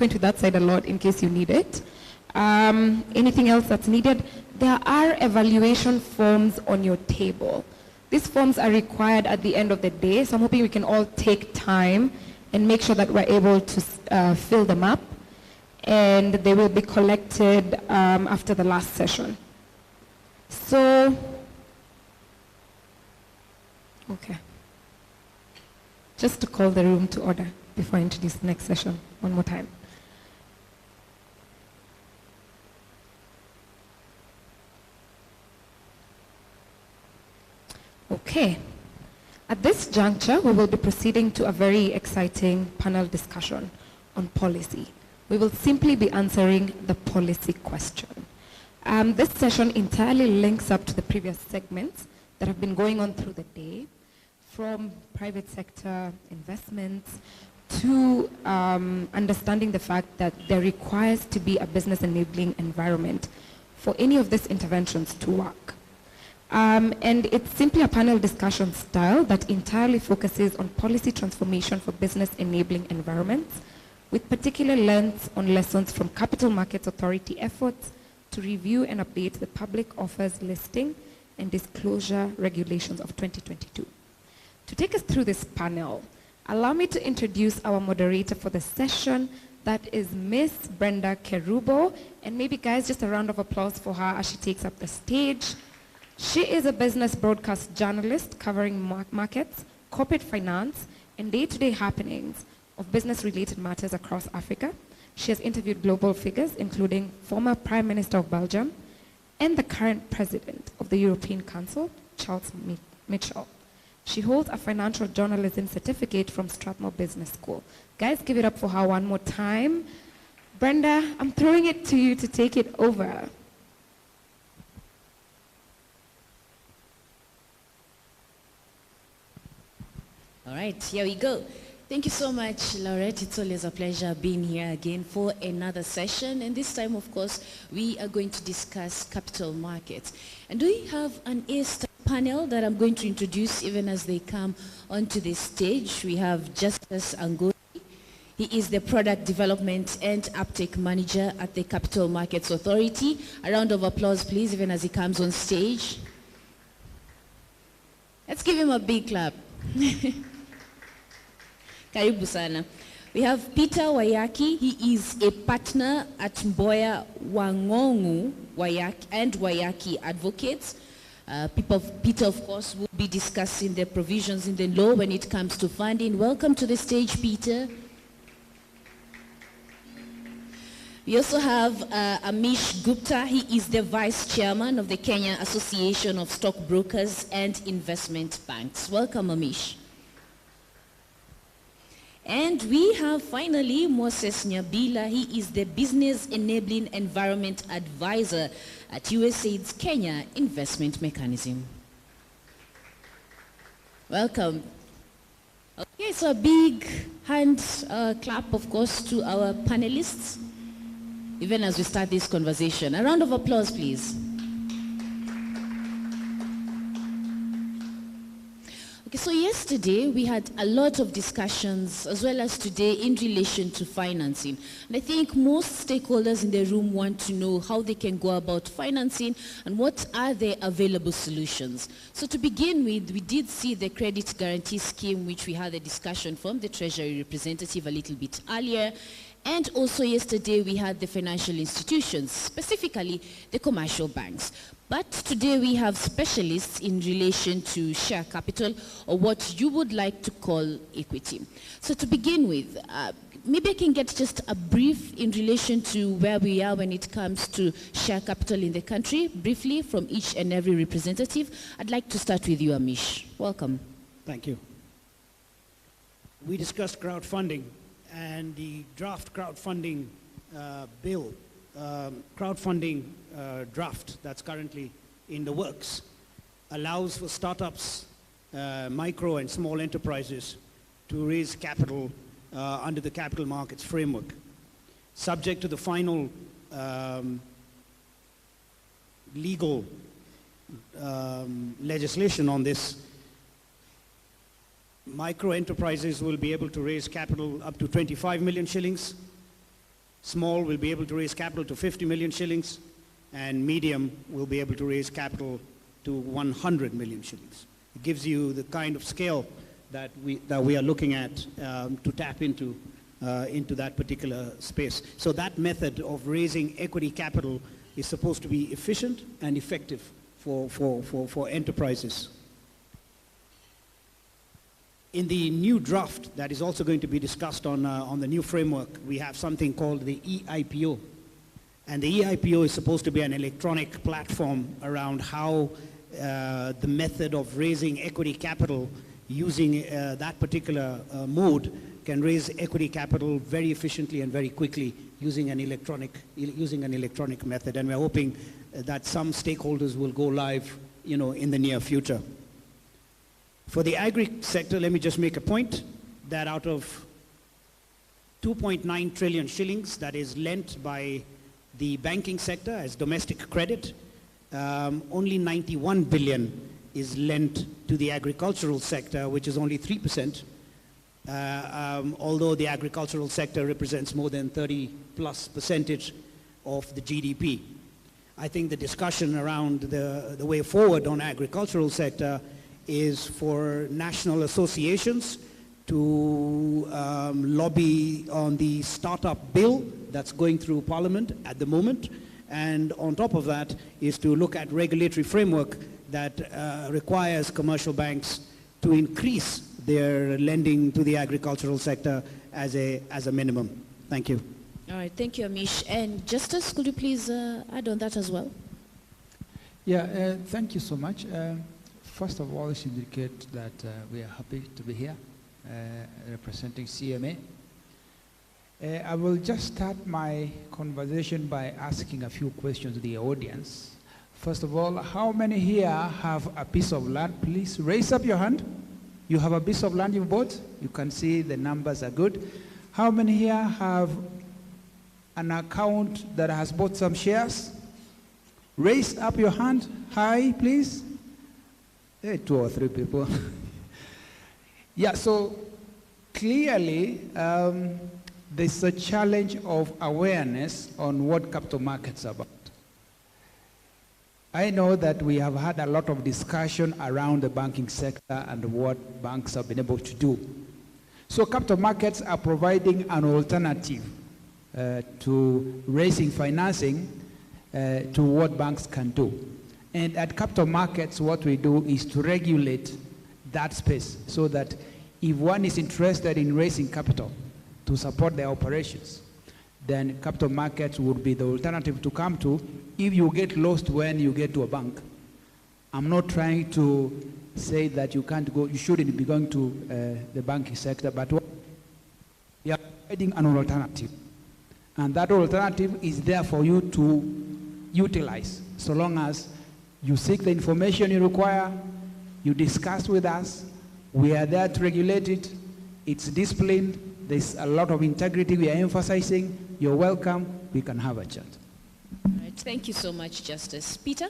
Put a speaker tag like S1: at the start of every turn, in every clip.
S1: acquaint with that side a lot in case you need it. Anything else that's needed? There are evaluation forms on your table. These forms are required at the end of the day, so I'm hoping we can all take time and make sure that we're able to fill them up, and they will be collected after the last session. So, okay. Just to call the room to order before I introduce the next session one more time. Okay. At this juncture, we will be proceeding to a very exciting panel discussion on policy. We will simply be answering the policy question. This session entirely links up to the previous segments that have been going on through the day, from private sector investments to understanding the fact that there requires to be a business enabling environment for any of these interventions to work. And it's simply a panel discussion style that entirely focuses on policy transformation for business enabling environments, with particular lens on lessons from Capital Markets Authority efforts to review and update the public offers listing and disclosure regulations of 2022. To take us through this panel, allow me to introduce our moderator for the session, that is Miss Brenda Kerubo, and maybe guys, just a round of applause for her as she takes up the stage. She is a business broadcast journalist covering markets, corporate finance, and day-to-day happenings of business-related matters across Africa. She has interviewed global figures, including former Prime Minister of Belgium and the current President of the European Council, Charles Michel. She holds a financial journalism certificate from Strathmore Business School. Guys, give it up for her one more time. Brenda, I'm throwing it to you to take it over.
S2: All right, here we go. Thank you so much, Laurette. It's always a pleasure being here again for another session. And this time, of course, we are going to discuss capital markets. And we have an A-star panel that I'm going to introduce even as they come onto the stage. We have Justice Angoli. He is the Product Development and Uptake Manager at the Capital Markets Authority. A round of applause, please, even as he comes on stage. Let's give him a big clap. Karibu sana. We have Peter Wayaki. He is a partner at Mboya Wangongu Wayaki and Wayaki Advocates. Peter, of course, will be discussing the provisions in the law when it comes to funding. Welcome to the stage, Peter. We also have Amish Gupta. He is the Vice Chairman of the Kenya Association of Stockbrokers and Investment Banks. Welcome, Amish. And we have finally Moses Nyabila. He is the Business Enabling Environment Advisor at USAID's Kenya Investment Mechanism. Welcome. Okay, so a big hand clap, of course, to our panelists, even as we start this conversation. A round of applause, please. Okay, so yesterday we had a lot of discussions, as well as today, in relation to financing. And I think most stakeholders in the room want to know how they can go about financing and what are the available solutions. So to begin with, we did see the credit guarantee scheme, which we had a discussion from the Treasury representative a little bit earlier. And also yesterday we had the financial institutions, specifically the commercial banks. But today we have specialists in relation to share capital, or what you would like to call equity. So to begin with, maybe I can get just a brief in relation to where we are when it comes to share capital in the country, briefly from each and every representative. I'd like to start with you, Amish. Welcome.
S3: Thank you. We discussed crowdfunding, and the draft crowdfunding bill, crowdfunding draft that's currently in the works, allows for startups, micro and small enterprises to raise capital under the capital markets framework. Subject to the final legal legislation on this, micro enterprises will be able to raise capital up to 25 million shillings. Small will be able to raise capital to 50 million shillings, and medium will be able to raise capital to 100 million shillings. It gives you the kind of scale that we are looking at to tap into that particular space. So that method of raising equity capital is supposed to be efficient and effective for enterprises. In the new draft that is also going to be discussed on the new framework, we have something called the E-Ipo. And the E-Ipo is supposed to be an electronic platform around how the method of raising equity capital using that particular mode can raise equity capital very efficiently and very quickly using an electronic method. And we're hoping that some stakeholders will go live, in the near future. For the agri sector, let me just make a point that out of 2.9 trillion shillings that is lent by the banking sector as domestic credit, only 91 billion is lent to the agricultural sector, which is only 3%, although the agricultural sector represents more than 30+% of the GDP. I think the discussion around the way forward on agricultural sector is for national associations to lobby on the startup bill that's going through Parliament at the moment. And on top of that is to look at regulatory framework that requires commercial banks to increase their lending to the agricultural sector as a minimum. Thank you.
S2: All right, thank you, Amish. And Justice, could you please add on that as well?
S4: Yeah, thank you so much. First of all, I should indicate that we are happy to be here representing CMA. I will just start my conversation by asking a few questions to the audience. First of all, how many here have a piece of land? Please raise up your hand. You have a piece of land you bought? You can see the numbers are good. How many here have an account that has bought some shares? Raise up your hand high, please. 2 or 3 people. Yeah, so clearly there's a challenge of awareness on what capital markets are about. I know that we have had a lot of discussion around the banking sector and what banks have been able to do. So capital markets are providing an alternative to raising financing to what banks can do. And at capital markets, what we do is to regulate that space so that if one is interested in raising capital to support their operations, then capital markets would be the alternative to come to if you get lost when you get to a bank. I'm not trying to say that you can't go, you shouldn't be going to the banking sector, but we are providing an alternative. And that alternative is there for you to utilize, so long as you seek the information you require, you discuss with us, we are there to regulate it, it's disciplined, there's a lot of integrity we are emphasizing, you're welcome, we can have a chat.
S2: All right, thank you so much, Justice. Peter?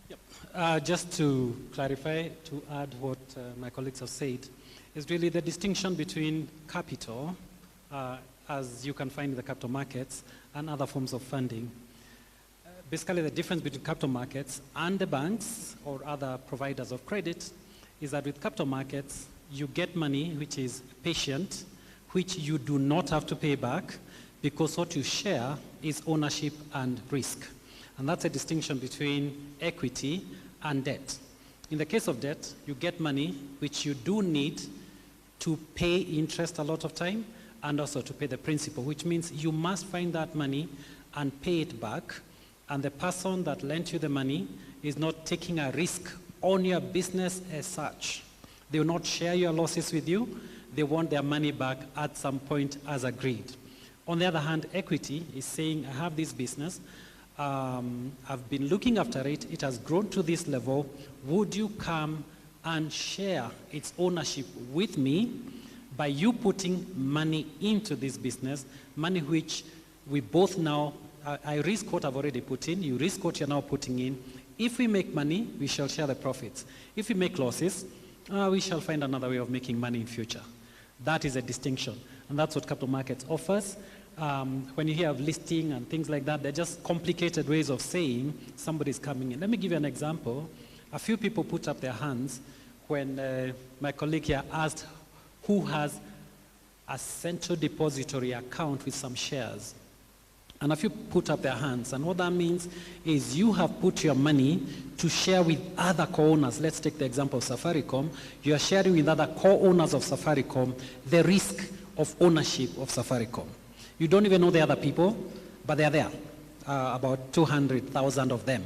S5: Yep. Just to clarify, to add what my colleagues have said, is really the distinction between capital, as you can find in the capital markets, and other forms of funding. Basically, the difference between capital markets and the banks or other providers of credit is that with capital markets, you get money which is patient, which you do not have to pay back because what you share is ownership and risk. And that's a distinction between equity and debt. In the case of debt, you get money which you do need to pay interest a lot of time and also to pay the principal, which means you must find that money and pay it back. And the person that lent you the money is not taking a risk on your business as such. They will not share your losses with you. They want their money back at some point as agreed. On the other hand, equity is saying, I have this business, I've been looking after it, it has grown to this level, would you come and share its ownership with me by you putting money into this business, money which we both now, I risk what I've already put in, you risk what you're now putting in. If we make money, we shall share the profits. If we make losses, we shall find another way of making money in future. That is a distinction. And that's what capital markets offers. When you hear of listing and things like that, they're just complicated ways of saying somebody's coming in. Let me give you an example. A few people put up their hands when my colleague here asked who has a central depository account with some shares. And a few put up their hands. And what that means is you have put your money to share with other co-owners. Let's take the example of Safaricom. You are sharing with other co-owners of Safaricom the risk of ownership of Safaricom. You don't even know the other people, but they are there, about 200,000 of them.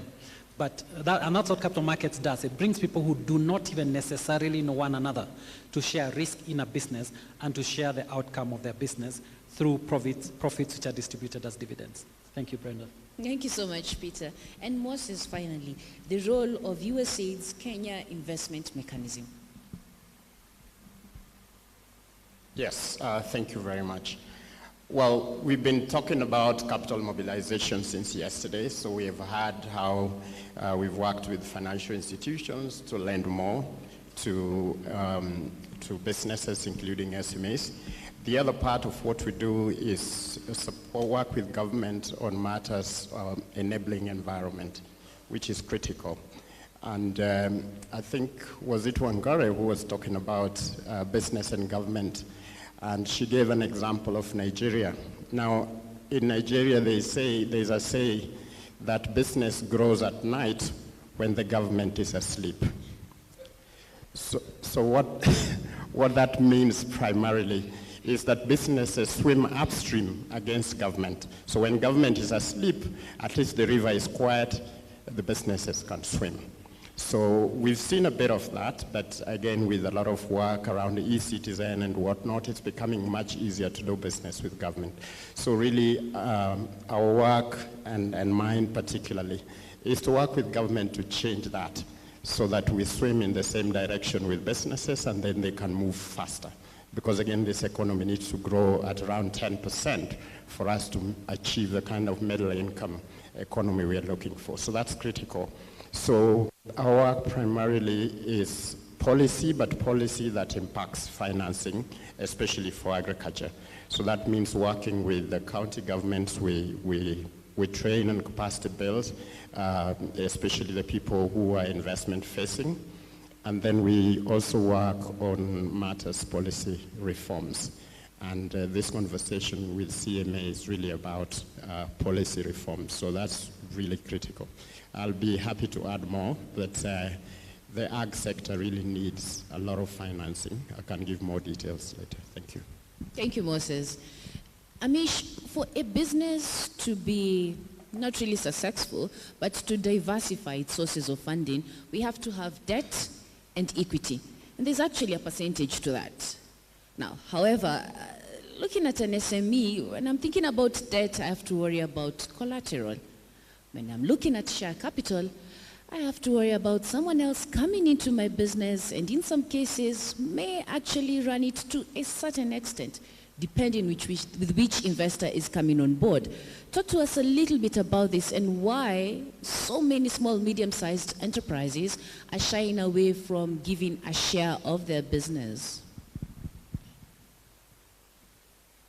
S5: And that's what capital markets does. It brings people who do not even necessarily know one another to share risk in a business and to share the outcome of their business through profits which are distributed as dividends. Thank you, Brenda.
S2: Thank you so much, Peter. And Moses, finally, the role of USAID's Kenya investment mechanism.
S6: Yes, thank you very much. Well, we've been talking about capital mobilization since yesterday, so we have heard how we've worked with financial institutions to lend more to businesses, including SMEs. The other part of what we do is work with government on matters enabling environment, which is critical. And I think, was it Wangare who was talking about business and government? And she gave an example of Nigeria. Now, in Nigeria, there's a say that business grows at night when the government is asleep. So what that means primarily is that businesses swim upstream against government. So when government is asleep, at least the river is quiet, the businesses can swim. So we've seen a bit of that, but again, with a lot of work around the e-citizen and whatnot, it's becoming much easier to do business with government. So really, our work, and mine particularly, is to work with government to change that so that we swim in the same direction with businesses and then they can move faster. Because again, this economy needs to grow at around 10% for us to achieve the kind of middle income economy we are looking for. So that's critical. So our work primarily is policy, but policy that impacts financing, especially for agriculture. So that means working with the county governments. We train and capacity build, especially the people who are investment facing. And then we also work on matters policy reforms. And this conversation with CMA is really about policy reforms. So that's really critical. I'll be happy to add more, but the ag sector really needs a lot of financing. I can give more details later. Thank you.
S2: Thank you, Moses. Amish, for a business to be not really successful, but to diversify its sources of funding, we have to have debt and equity. And there's actually a percentage to that. Now, however, looking at an SME, when I'm thinking about debt, I have to worry about collateral. When I'm looking at share capital, I have to worry about someone else coming into my business and in some cases may actually run it to a certain extent, depending with which investor is coming on board. Talk to us a little bit about this and why so many small, medium-sized enterprises are shying away from giving a share of their business.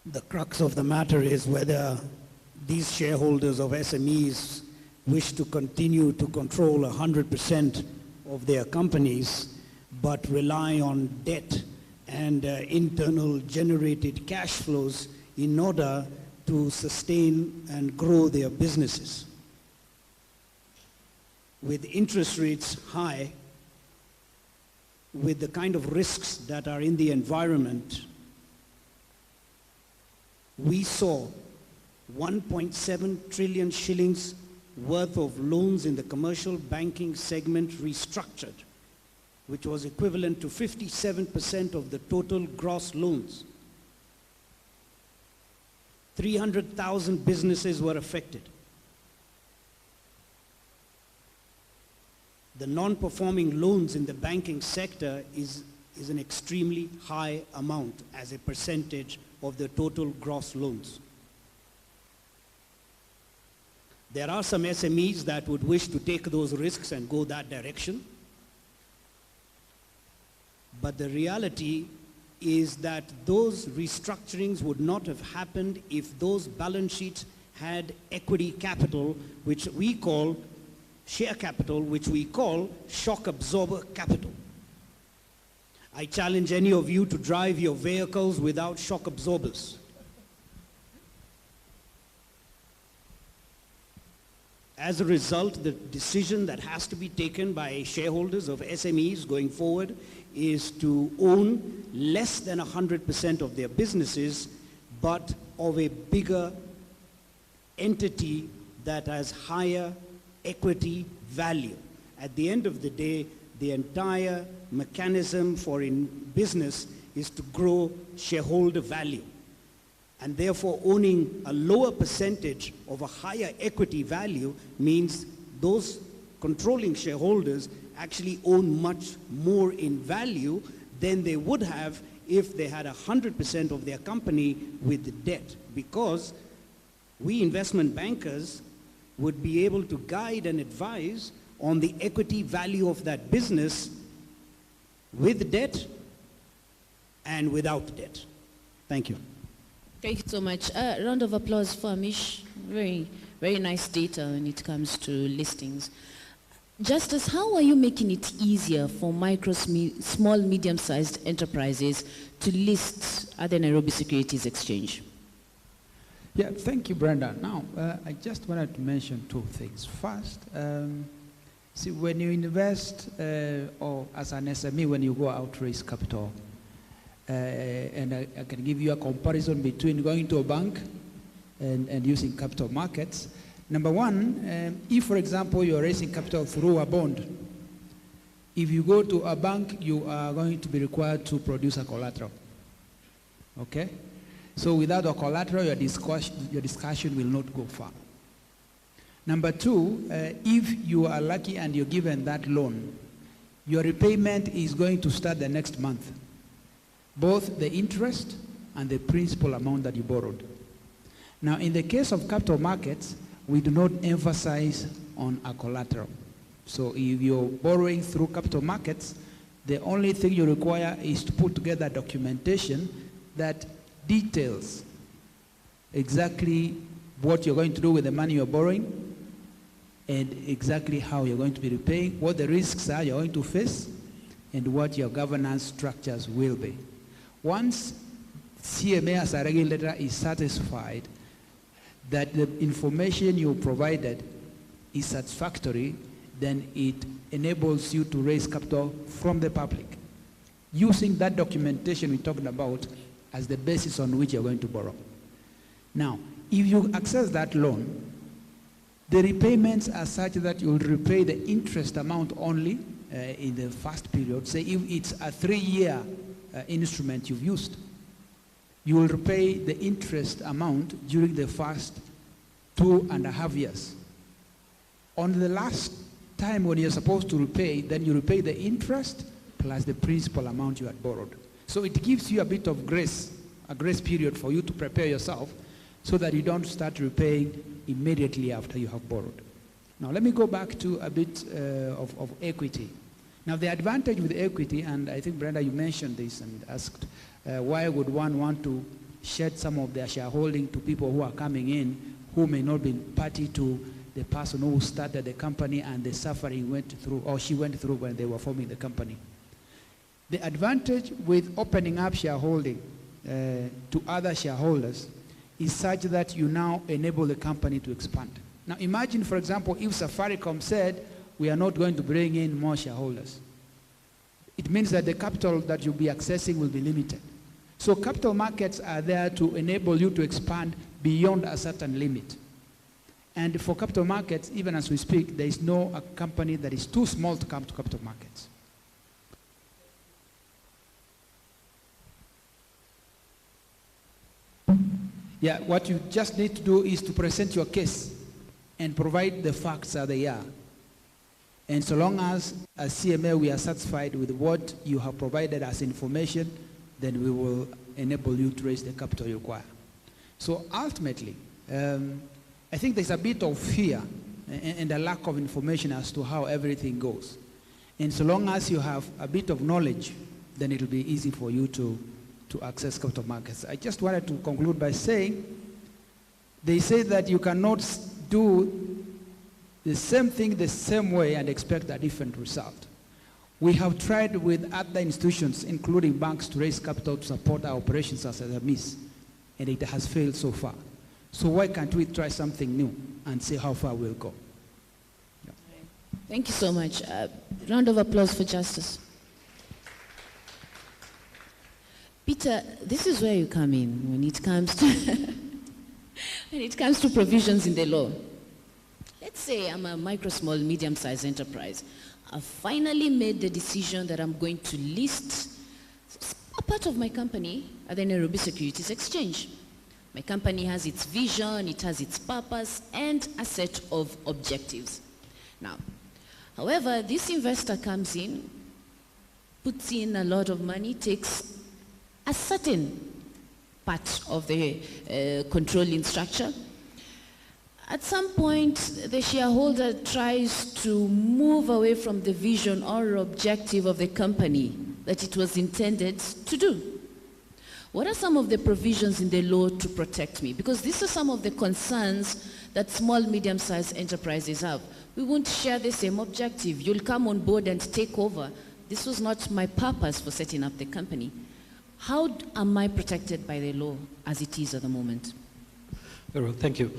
S3: The crux of the matter is whether these shareholders of SMEs wish to continue to control 100% of their companies, but rely on debt and internal generated cash flows in order to sustain and grow their businesses. With interest rates high, with the kind of risks that are in the environment, we saw 1.7 trillion shillings worth of loans in the commercial banking segment restructured, which was equivalent to 57% of the total gross loans. 300,000 businesses were affected. The non-performing loans in the banking sector is an extremely high amount as a percentage of the total gross loans. There are some SMEs that would wish to take those risks and go that direction. But the reality is that those restructurings would not have happened if those balance sheets had equity capital, which we call share capital, which we call shock absorber capital. I challenge any of you to drive your vehicles without shock absorbers. As a result, the decision that has to be taken by shareholders of SMEs going forward is to own less than 100% of their businesses, but of a bigger entity that has higher equity value. At the end of the day, the entire mechanism for in business is to grow shareholder value. And therefore, owning a lower percentage of a higher equity value means those controlling shareholders actually own much more in value than they would have if they had 100% of their company with debt, because we investment bankers would be able to guide and advise on the equity value of that business with debt and without debt. Thank you.
S2: Thank you so much. Round of applause for Amish. Very, very nice data when it comes to listings. Justice, how are you making it easier for small, medium-sized enterprises to list at the Nairobi Securities Exchange?
S4: Yeah, thank you, Brenda. Now, I just wanted to mention two things. First, see, when you invest, or as an SME, when you go out to raise capital, and I can give you a comparison between going to a bank and using capital markets. Number one, if, for example, you're raising capital through a bond, if you go to a bank, you are going to be required to produce a collateral. Okay? So without a collateral, your discussion will not go far. Number two, if you are lucky and you're given that loan, your repayment is going to start the next month, both the interest and the principal amount that you borrowed. Now, in the case of capital markets, we do not emphasize on a collateral. So if you're borrowing through capital markets, the only thing you require is to put together documentation that details exactly what you're going to do with the money you're borrowing and exactly how you're going to be repaying, what the risks are you're going to face, and what your governance structures will be. Once CMA as a regulator is satisfied that the information you provided is satisfactory, then it enables you to raise capital from the public, using that documentation we talked about as the basis on which you're going to borrow. Now, if you access that loan, the repayments are such that you'll repay the interest amount only in the first period. Say if it's a 3-year instrument you've used, you will repay the interest amount during the first 2.5 years. On the last time when you're supposed to repay, then you repay the interest plus the principal amount you had borrowed. So it gives you a bit of grace, a grace period for you to prepare yourself so that you don't start repaying immediately after you have borrowed. Now let me go back to a bit of equity. Now the advantage with equity, and I think Brenda, you mentioned this and asked, why would one want to shed some of their shareholding to people who are coming in who may not be party to the person who started the company and the suffering went through, or she went through when they were forming the company. The advantage with opening up shareholding to other shareholders is such that you now enable the company to expand. Now imagine, for example, if Safaricom said, we are not going to bring in more shareholders. It means that the capital that you'll be accessing will be limited. So capital markets are there to enable you to expand beyond a certain limit. And for capital markets, even as we speak, there is no company that is too small to come to capital markets. Yeah, what you just need to do is to present your case and provide the facts as they are. And so long as CMA we are satisfied with what you have provided as information, then we will enable you to raise the capital you require. So ultimately, I think there's a bit of fear and a lack of information as to how everything goes. And so long as you have a bit of knowledge, then it will be easy for you to to access capital markets. I just wanted to conclude by saying, they say that you cannot do the same thing the same way and expect a different result. We have tried with other institutions, including banks, to raise capital to support our operations as SMEs, and it has failed so far. So why can't we try something new and see how far we'll go? Yeah.
S2: Thank you so much. Round of applause for Justice. Peter, this is where you come in when it comes to when it comes to provisions in the law. Let's say I'm a micro, small, medium-sized enterprise. I've finally made the decision that I'm going to list a part of my company at the Nairobi Securities Exchange. My company has its vision, it has its purpose, and a set of objectives. Now, however, this investor comes in, puts in a lot of money, takes a certain part of the controlling structure. At some point, the shareholder tries to move away from the vision or objective of the company that it was intended to do. What are some of the provisions in the law to protect me? Because these are some of the concerns that small, medium-sized enterprises have. We won't share the same objective. You'll come on board and take over. This was not my purpose for setting up the company. How am I protected by the law as it is at the moment?
S5: Very well, thank you.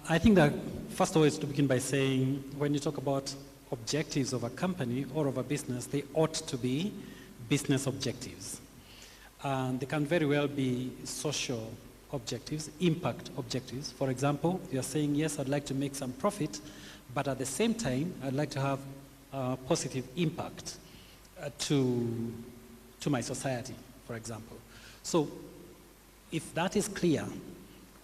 S5: I think that first of all is to begin by saying when you talk about objectives of a company or of a business, they ought to be business objectives. They can very well be social objectives, impact objectives. For example, you're saying, yes, I'd like to make some profit, but at the same time, I'd like to have a positive impact to my society, for example. So if that is clear,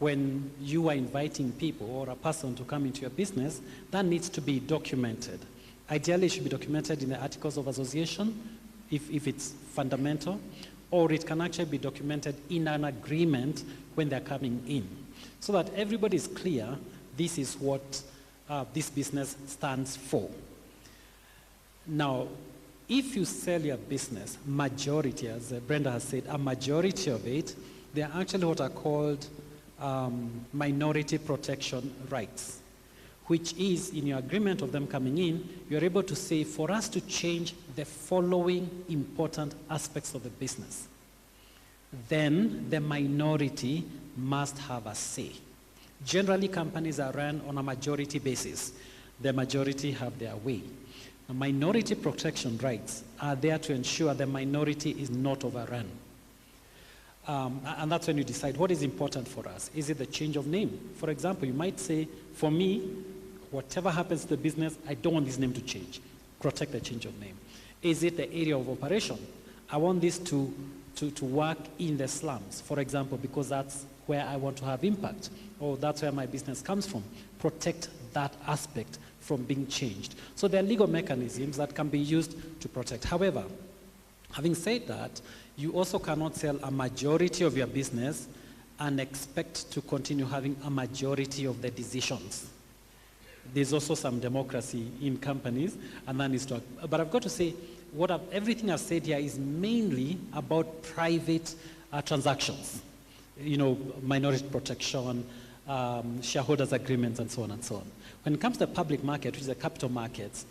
S5: when you are inviting people or a person to come into your business, that needs to be documented. Ideally, it should be documented in the Articles of Association, if it's fundamental, or it can actually be documented in an agreement when they're coming in, so that everybody is clear, this is what this business stands for. Now, if you sell your business, majority, as Brenda has said, a majority of it, they are actually what are called minority protection rights, which is in your agreement of them coming in, you're able to say, for us to change the following important aspects of the business, then the minority must have a say. Generally, companies are run on a majority basis. The majority have their way. The minority protection rights are there to ensure the minority is not overrun. And that's when you decide what is important for us. Is it the change of name? For example, you might say, for me, whatever happens to the business, I don't want this name to change. Protect the change of name. Is it the area of operation? I want this to work in the slums, for example, because that's where I want to have impact, or that's where my business comes from. Protect that aspect from being changed. So there are legal mechanisms that can be used to protect. However, having said that, you also cannot sell a majority of your business and expect to continue having a majority of the decisions. There's also some democracy in companies, and that needs to. But I've got to say, everything I've said here is mainly about private transactions. You know, minority protection, shareholders agreements, and so on and so on. When it comes to the public market, which is the capital markets,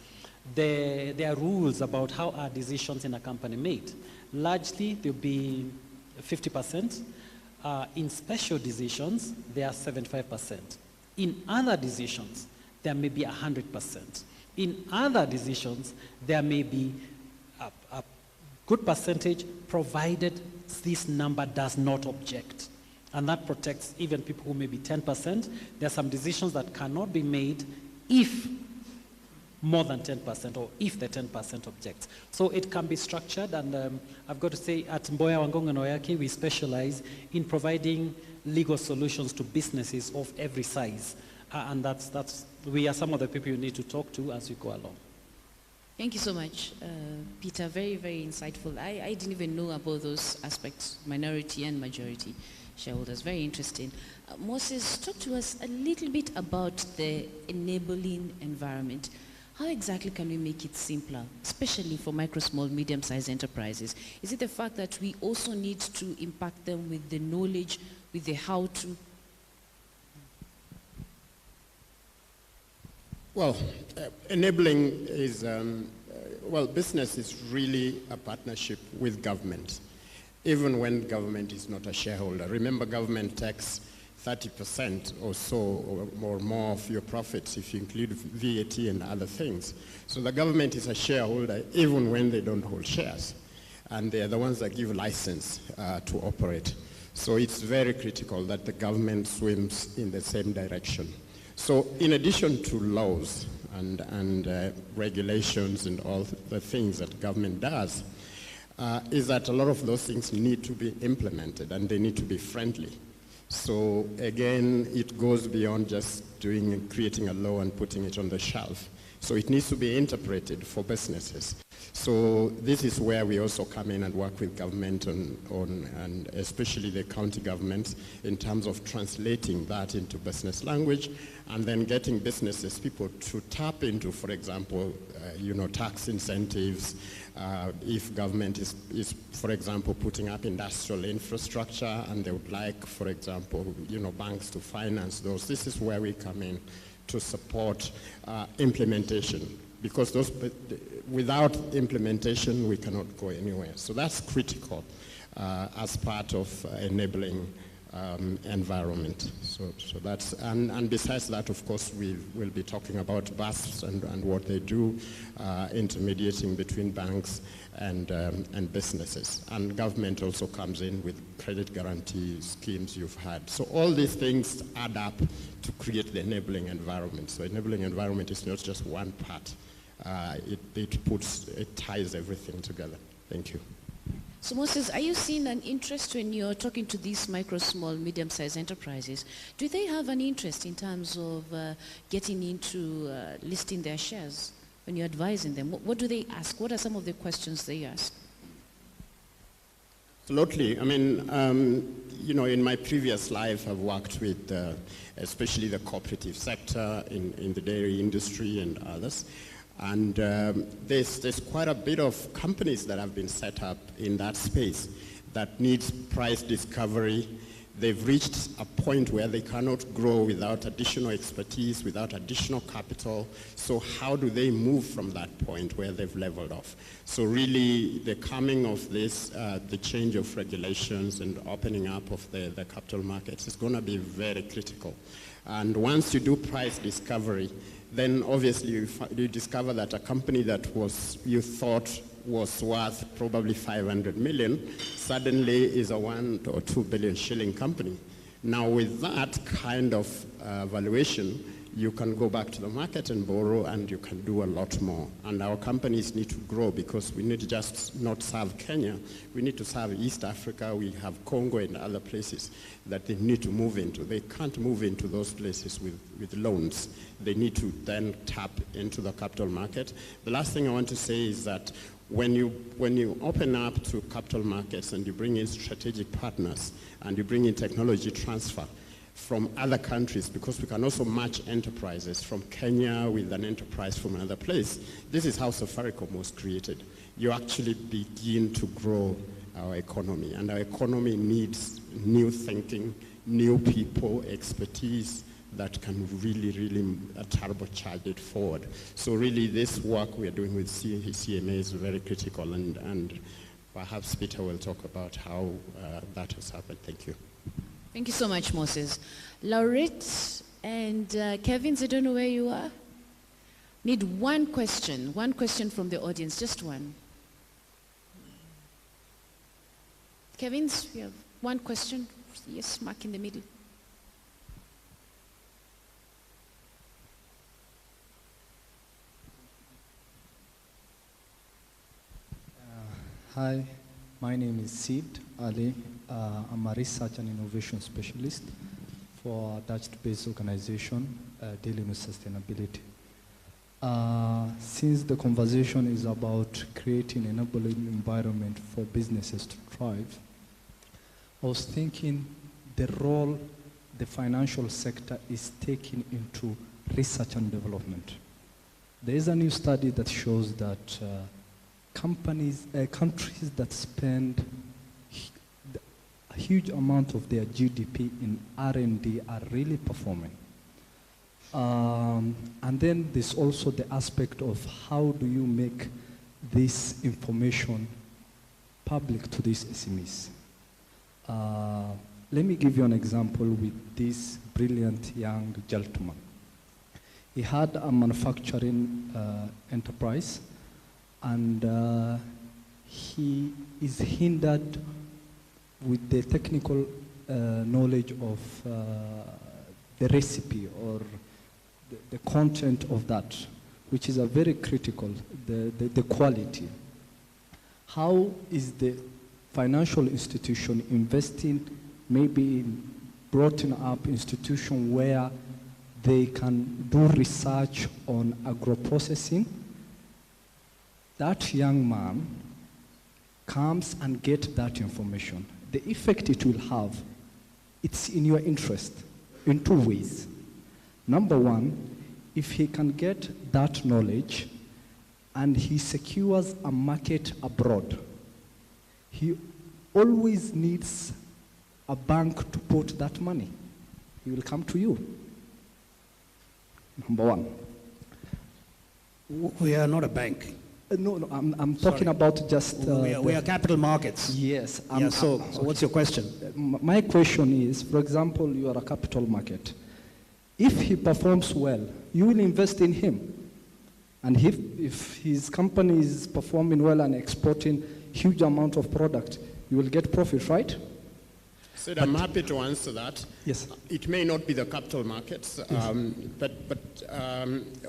S5: there are rules about how are decisions in a company made. Largely, there'll be 50%. In special decisions, there are 75%. In other decisions, there may be 100%. In other decisions, there may be a good percentage, provided this number does not object. And that protects even people who may be 10%. There are some decisions that cannot be made if more than 10%, or if the 10% objects. So it can be structured, and I've got to say, at Mboya Wangonga Noyaki, we specialize in providing legal solutions to businesses of every size. And we are some of the people you need to talk to as you go along.
S2: Thank you so much, Peter. Very, very insightful. I didn't even know about those aspects, minority and majority shareholders. Very interesting. Moses, talk to us a little bit about the enabling environment. How exactly can we make it simpler, especially for micro, small, medium-sized enterprises? Is it the fact that we also need to impact them with the knowledge, with the how-to?
S6: Well, enabling is, well, business is really a partnership with government, even when government is not a shareholder. Remember, government takes 30% or so or more of your profits if you include VAT and other things. So the government is a shareholder even when they don't hold shares. And they're the ones that give license to operate. So it's very critical that the government swims in the same direction. So in addition to laws and regulations and all the things that government does, is that a lot of those things need to be implemented and they need to be friendly. So again, it goes beyond just creating a law and putting it on the shelf. So it needs to be interpreted for businesses. So this is where we also come in and work with government and especially the county governments in terms of translating that into business language and then getting businesses, people to tap into, for example, tax incentives. If government is, for example, putting up industrial infrastructure and they would like, for example, banks to finance those, this is where we come in to support implementation, because without implementation we cannot go anywhere. So that's critical as part of enabling environment. So that's, and besides that, of course, we will be talking about BASFs and what they do, intermediating between banks and businesses. And government also comes in with credit guarantee schemes you've had. So all these things add up to create the enabling environment. So enabling environment is not just one part. It ties everything together. Thank you.
S2: So Moses, are you seeing an interest when you're talking to these micro, small, medium-sized enterprises? Do they have an interest in terms of getting into listing their shares when you're advising them? What do they ask? What are some of the questions they ask?
S6: Absolutely. I mean, in my previous life, I've worked with especially the cooperative sector in the dairy industry and others. And there's quite a bit of companies that have been set up in that space that needs price discovery. They've reached a point where they cannot grow without additional expertise, without additional capital. So how do they move from that point where they've leveled off? So really, the coming of this, the change of regulations and opening up of the capital markets is going to be very critical. And once you do price discovery, then obviously you discover that a company that you thought was worth probably 500 million suddenly is a 1 or 2 billion shilling company. Now with that kind of valuation, you can go back to the market and borrow and you can do a lot more. And our companies need to grow because we need to just not serve Kenya, we need to serve East Africa, we have Congo and other places that they need to move into. They can't move into those places with loans. They need to then tap into the capital market. The last thing I want to say is that when you open up to capital markets and you bring in strategic partners and you bring in technology transfer from other countries, because we can also match enterprises from Kenya with an enterprise from another place. This is how Safaricom was created. You actually begin to grow our economy, and our economy needs new thinking, new people, expertise that can really turbocharge it forward. So really this work we are doing with CMA is very critical, and perhaps Peter will talk about how that has happened. Thank you.
S2: Thank you so much, Moses. Laurette and Kevin, I don't know where you are. Need one question from the audience, just one. Kevin, we have one question. Yes, mark in the middle.
S7: Hi, my name is Sid Ali. I'm a research and innovation specialist for a Dutch-based organization dealing with sustainability. Since the conversation is about creating an enabling environment for businesses to thrive, I was thinking the role the financial sector is taking into research and development. There is a new study that shows that countries that spend a huge amount of their GDP in R&D are really performing. And then there's also the aspect of how do you make this information public to these SMEs. Let me give you an example with this brilliant young gentleman. He had a manufacturing enterprise, and he is hindered with the technical knowledge of the recipe or the content of that, which is a very critical, the quality. How is the financial institution investing maybe in brought up institution where they can do research on agro-processing? That young man comes and gets that information. The effect it will have, it's in your interest in two ways. Number one, if he can get that knowledge and he secures a market abroad, he always needs a bank to put that money. He will come to you. Number one.
S3: We are not a bank.
S7: No, I'm talking about just...
S3: we are capital markets.
S7: Yes.
S3: So what's your question?
S7: My question is, for example, you are a capital market. If he performs well, you will invest in him. And if his company is performing well and exporting huge amount of product, you will get profit, right?
S6: Sid, I'm happy to answer that.
S7: Yes.
S6: It may not be the capital markets,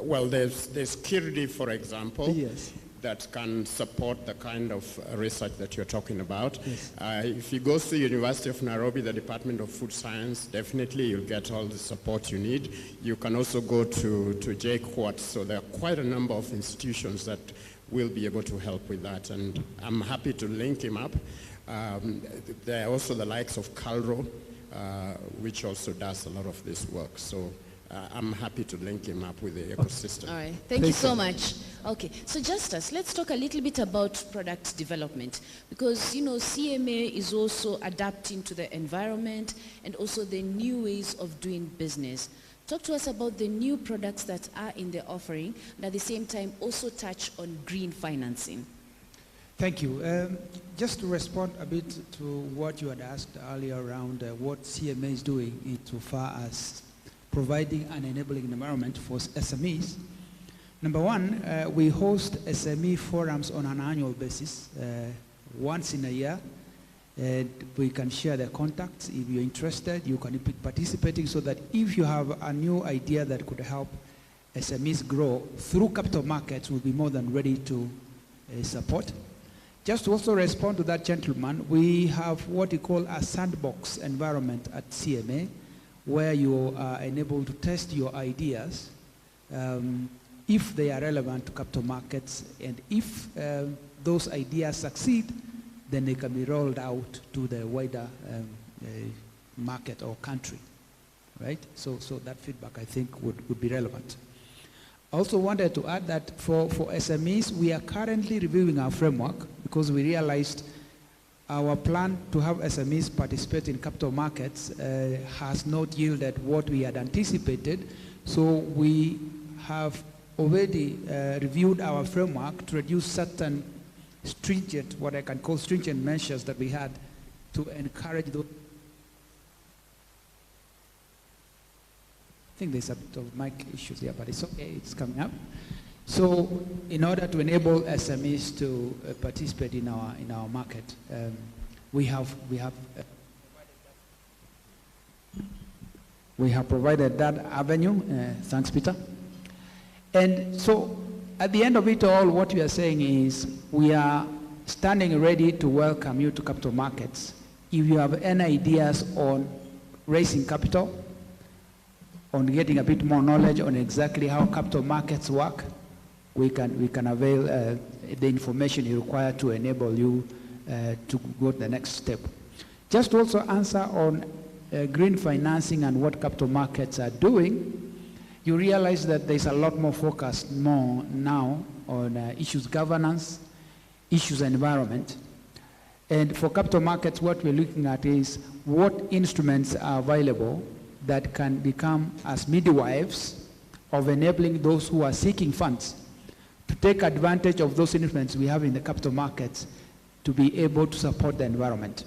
S6: well, there's Securities, for example,
S7: yes,
S6: that can support the kind of research that you're talking about.
S7: Yes.
S6: If you go to University of Nairobi, the Department of Food Science, definitely you'll get all the support you need. You can also go to JQuat, so there are quite a number of institutions that will be able to help with that, and I'm happy to link him up. There are also the likes of Calro, which also does a lot of this work. So I'm happy to link him up with the ecosystem.
S2: All right, thank you so much. Okay, so Justus, let's talk a little bit about product development, because, you know, CMA is also adapting to the environment and also the new ways of doing business. Talk to us about the new products that are in the offering, and at the same time also touch on green financing.
S4: Thank you. Just to respond a bit to what you had asked earlier around what CMA is doing insofar as providing an enabling environment for SMEs. Number one, we host SME forums on an annual basis, once in a year. And we can share the contacts. If you're interested, you can be participating, so that if you have a new idea that could help SMEs grow through capital markets, we'll be more than ready to support. Just to also respond to that gentleman, we have what we call a sandbox environment at CMA, where you are enabled to test your ideas if they are relevant to capital markets, and if those ideas succeed, then they can be rolled out to the wider market or country, right? So that feedback, I think, would be relevant. I also wanted to add that for SMEs, we are currently reviewing our framework, because we realized our plan to have SMEs participate in capital markets has not yielded what we had anticipated. So we have already reviewed our framework to reduce certain stringent, what I can call stringent measures that we had to encourage those. I think there's a bit of mic issues here, but it's okay, it's coming up. So in order to enable SMEs to participate in our market, we have provided that avenue. Thanks, Peter. And so at the end of it all, what we are saying is we are standing ready to welcome you to capital markets. If you have any ideas on raising capital, on getting a bit more knowledge on exactly how capital markets work, we can avail the information you require to enable you to go to the next step. Just to also answer on green financing and what capital markets are doing, you realize that there's a lot more focus more now on issues governance, issues environment. And for capital markets, what we're looking at is what instruments are available that can become as midwives of enabling those who are seeking funds to take advantage of those instruments we have in the capital markets to be able to support the environment.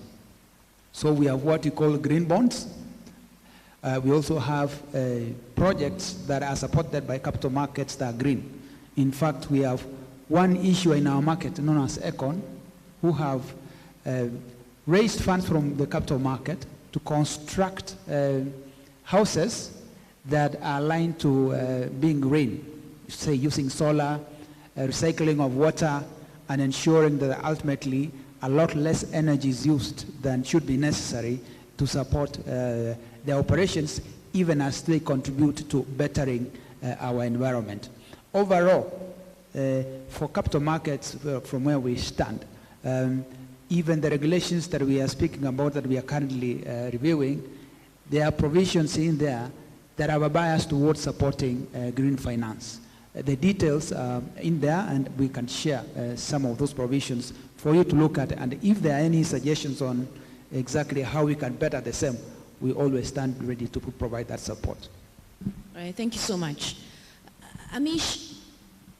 S4: So we have what we call green bonds. We also have projects that are supported by capital markets that are green. In fact, we have one issue in our market known as Econ, who have raised funds from the capital market to construct houses that are aligned to being green, say using solar, recycling of water, and ensuring that ultimately a lot less energy is used than should be necessary to support the operations, even as they contribute to bettering our environment. Overall, for capital markets, from where we stand, even the regulations that we are speaking about that we are currently reviewing, there are provisions in there that have a bias towards supporting green finance. The details are in there, and we can share some of those provisions for you to look at. And if there are any suggestions on exactly how we can better the same, we always stand ready to provide that support.
S2: All right, thank you so much. Amish,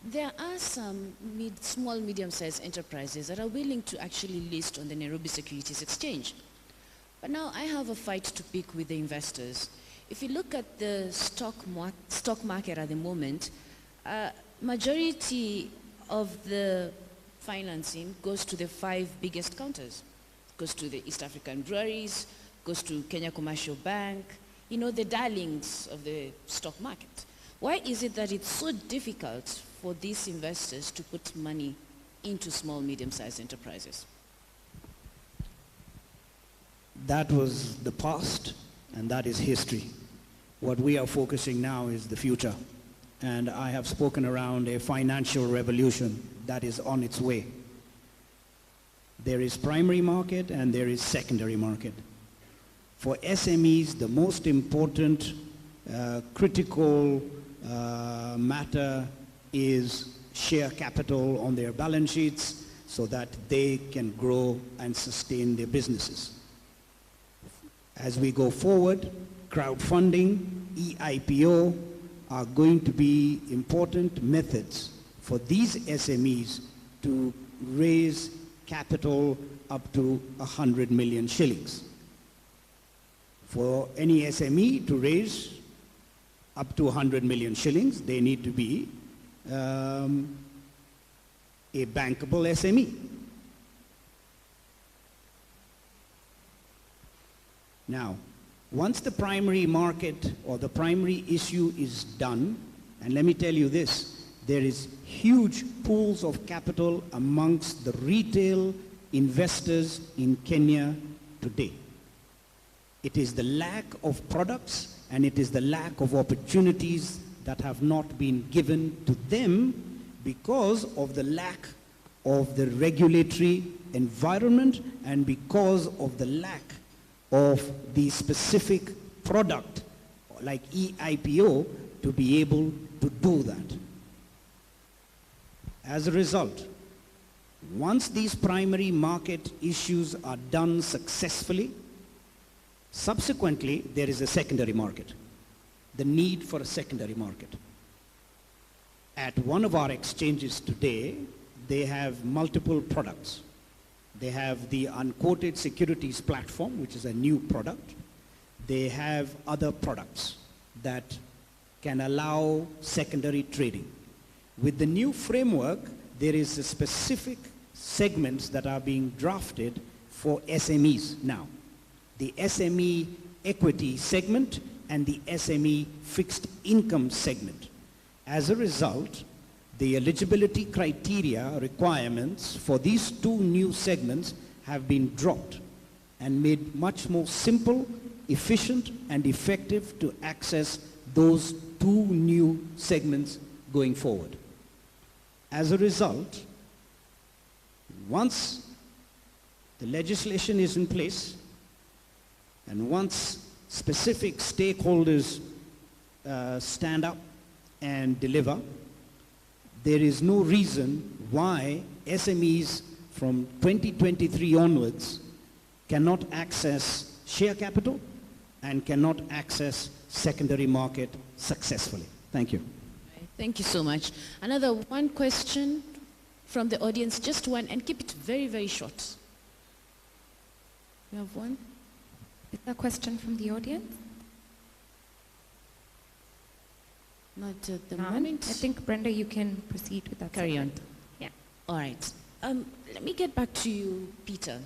S2: there are some small, medium-sized enterprises that are willing to actually list on the Nairobi Securities Exchange. But now I have a fight to pick with the investors. If you look at the stock market at the moment, majority of the financing goes to the 5 biggest counters. Goes to the East African breweries, goes to Kenya Commercial Bank, you know, the darlings of the stock market. Why is it that it's so difficult for these investors to put money into small, medium-sized enterprises?
S3: That was the past, and that is history. What we are focusing now is the future. And I have spoken around a financial revolution that is on its way. There is primary market and there is secondary market. For SMEs, the most important critical matter is share capital on their balance sheets so that they can grow and sustain their businesses. As we go forward, crowdfunding, E-Ipo are going to be important methods for these SMEs to raise capital up to 100 million shillings. For any SME to raise up to 100 million shillings, they need to be a bankable SME. Now, once the primary market or the primary issue is done, and let me tell you this, there is huge pools of capital amongst the retail investors in Kenya today. It is the lack of products and it is the lack of opportunities that have not been given to them because of the lack of the regulatory environment and because of the lack of the specific product like E-Ipo to be able to do that. As a result, once these primary market issues are done successfully, subsequently there is a secondary market, the need for a secondary market. At one of our exchanges today, they have multiple products. They have the unquoted securities platform, which is a new product. They have other products that can allow secondary trading. With the new framework, there is a specific segments that are being drafted for SMEs now. The SME equity segment and the SME fixed income segment. As a result, the eligibility criteria requirements for these 2 new segments have been dropped and made much more simple, efficient, and effective to access those 2 new segments going forward. As a result, once the legislation is in place and once specific stakeholders stand up and deliver, there is no reason why SMEs from 2023 onwards cannot access share capital and cannot access secondary market successfully. Thank you.
S2: Thank you so much. Another one question from the audience, just one, and keep it very, very short. We have one.
S1: Is there a question from the audience?
S2: Not at the
S1: None?
S2: moment.
S1: I think, Brenda, you can proceed with that.
S2: Carry on.
S1: segment. Yeah.
S2: All right. Let me get back to you, Peter.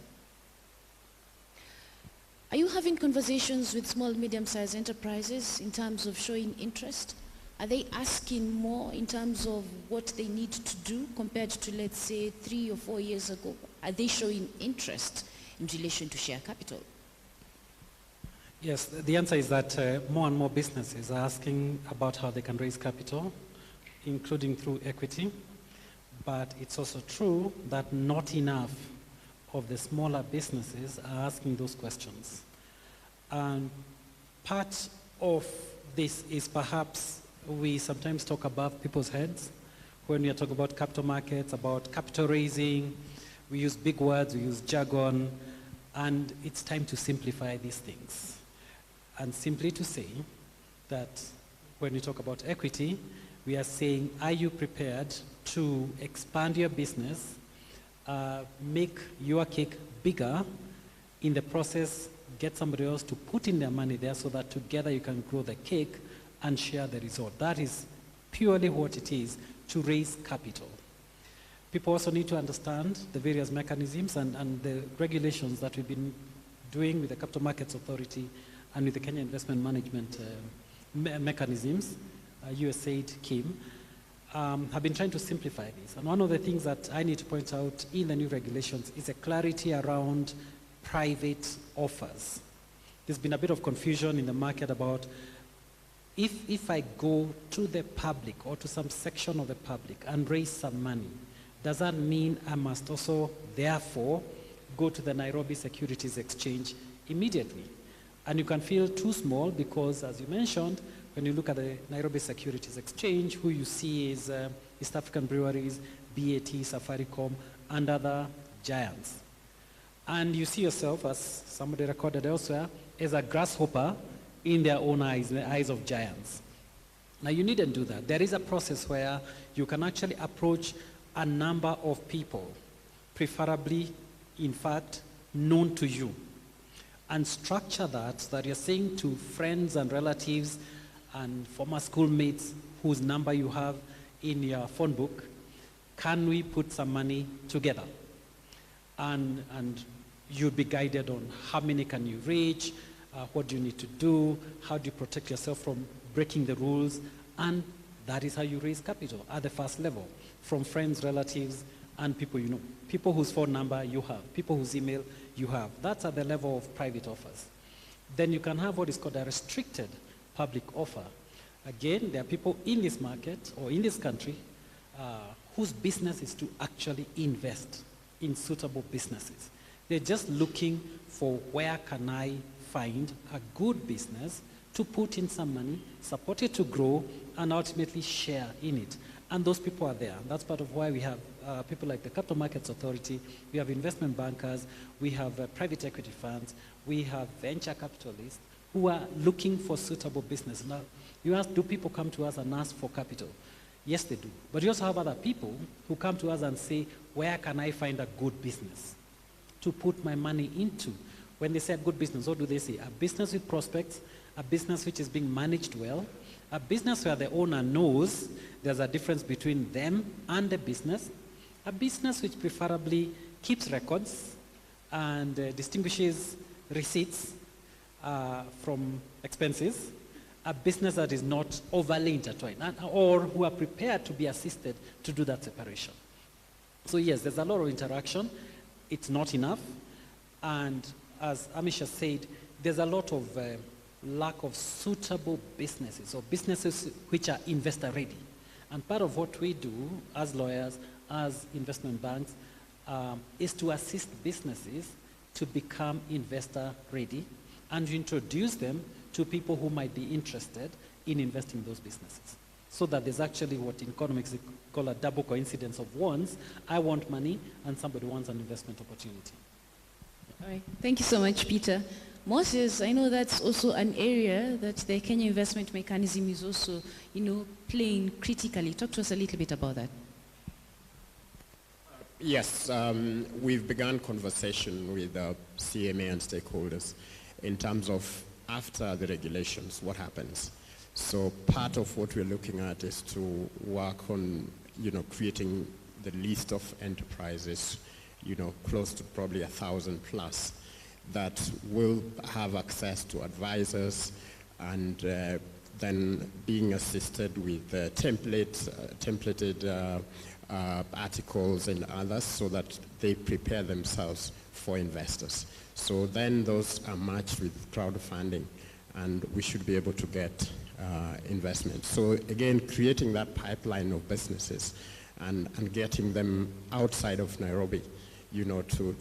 S2: Are you having conversations with small, medium-sized enterprises in terms of showing interest? Are they asking more in terms of what they need to do compared to, let's say, 3 or 4 years ago? Are they showing interest in relation to share capital?
S5: Yes, the answer is that more and more businesses are asking about how they can raise capital, including through equity. But it's also true that not enough of the smaller businesses are asking those questions. And part of this is perhaps we sometimes talk above people's heads when we are talking about capital markets, about capital raising. We use big words, we use jargon, and it's time to simplify these things. And simply to say that when we talk about equity, we are saying, are you prepared to expand your business, make your cake bigger, in the process, get somebody else to put in their money there so that together you can grow the cake and share the result. That is purely what it is to raise capital. People also need to understand the various mechanisms and the regulations that we've been doing with the Capital Markets Authority and with the Kenya Investment Management mechanisms, USAID, KIM, have been trying to simplify this. And one of the things that I need to point out in the new regulations is a clarity around private offers. There's been a bit of confusion in the market about if I go to the public or to some section of the public and raise some money, does that mean I must also, therefore, go to the Nairobi Securities Exchange immediately? And you can feel too small because, as you mentioned, when you look at the Nairobi Securities Exchange, who you see is East African Breweries, BAT, Safaricom, and other giants. And you see yourself, as somebody recorded elsewhere, as a grasshopper in their own eyes, in the eyes of giants. Now, you needn't do that. There is a process where you can actually approach a number of people, preferably, in fact, known to you, and structure that so that you're saying to friends and relatives and former schoolmates whose number you have in your phone book, can we put some money together? And you'll be guided on how many can you reach, what do you need to do, how do you protect yourself from breaking the rules, and that is how you raise capital at the first level, from friends, relatives, and people you know. People whose phone number you have, people whose email you have. That's at the level of private offers. Then you can have what is called a restricted public offer. Again, there are people in this market or in this country whose business is to actually invest in suitable businesses. They're just looking for where can I find a good business to put in some money, support it to grow, and ultimately share in it. And those people are there. That's part of why we have people like the Capital Markets Authority, we have investment bankers, we have private equity funds, we have venture capitalists who are looking for suitable business. Now, you ask, do people come to us and ask for capital? Yes, they do. But you also have other people who come to us and say, where can I find a good business to put my money into? When they say a good business, what do they say? A business with prospects, a business which is being managed well, a business where the owner knows there's a difference between them and the business, a business which preferably keeps records and distinguishes receipts from expenses, a business that is not overly intertwined, or who are prepared to be assisted to do that separation. So yes, there's a lot of interaction. It's not enough. And as Amisha said, there's a lot of lack of suitable businesses, or businesses which are investor ready. And part of what we do as lawyers, as investment banks, is to assist businesses to become investor ready and to introduce them to people who might be interested in investing in those businesses. So that there's actually what in economics they call a double coincidence of wants. I want money and somebody wants an investment opportunity.
S2: All right. Thank you so much, Peter. Moses, I know that's also an area that the Kenya investment mechanism is also, playing critically. Talk to us a little bit about that.
S6: Yes, we've begun conversation with CMA and stakeholders in terms of after the regulations, what happens. So part of what we're looking at is to work on, creating the list of enterprises, close to probably 1,000 plus, that will have access to advisors and then being assisted with templated articles and others so that they prepare themselves for investors. So then those are matched with crowdfunding and we should be able to get investment. So again, creating that pipeline of businesses and getting them outside of Nairobi, to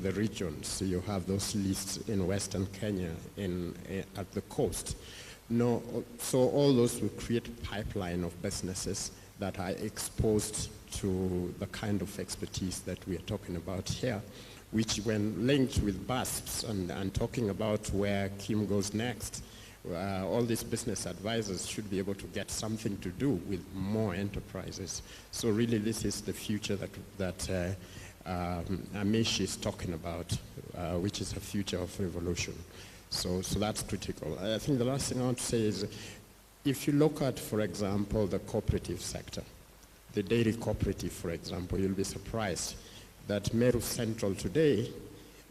S6: the regions. So you have those lists in Western Kenya, at the coast. So all those will create a pipeline of businesses that are exposed to the kind of expertise that we are talking about here, which when linked with BASPs and talking about where Kim goes next, all these business advisors should be able to get something to do with more enterprises. So really this is the future that Amish is talking about, which is a future of revolution. So that's critical. I think the last thing I want to say is, if you look at, for example, the cooperative sector, the dairy cooperative, for example, you'll be surprised that Meru Central today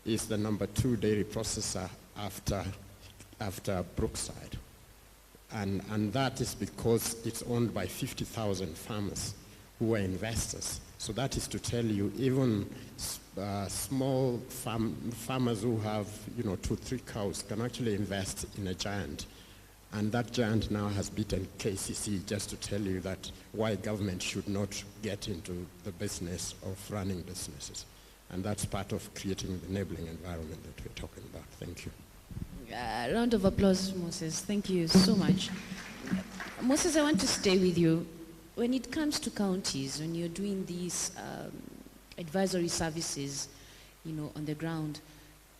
S6: is the #2 dairy processor after Brookside. And that is because it's owned by 50,000 farmers who are investors. So that is to tell you, even small farmers who have 2-3 cows can actually invest in a giant. And that giant now has beaten KCC, just to tell you that why government should not get into the business of running businesses. And that's part of creating the enabling environment that we're talking about. Thank you.
S2: Round of applause, Moses. Thank you so much. Moses, I want to stay with you. When it comes to counties, when you're doing these advisory services, on the ground,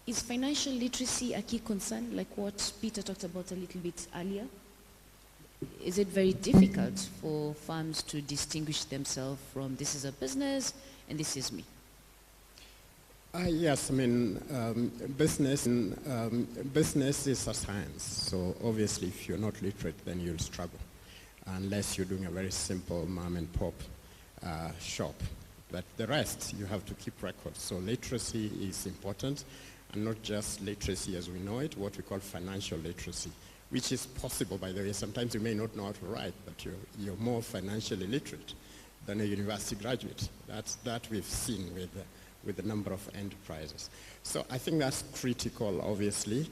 S2: is financial literacy a key concern, like what Peter talked about a little bit earlier? Is it very difficult for farms to distinguish themselves from this is a business and this is me?
S6: Yes, I mean, business is a science. So obviously, if you're not literate, then you'll struggle, unless you're doing a very simple mom and pop shop. But the rest, you have to keep records. So literacy is important, and not just literacy as we know it, what we call financial literacy, which is possible, by the way. Sometimes you may not know how to write, but you're more financially literate than a university graduate. That we've seen with the number of enterprises. So I think that's critical, obviously.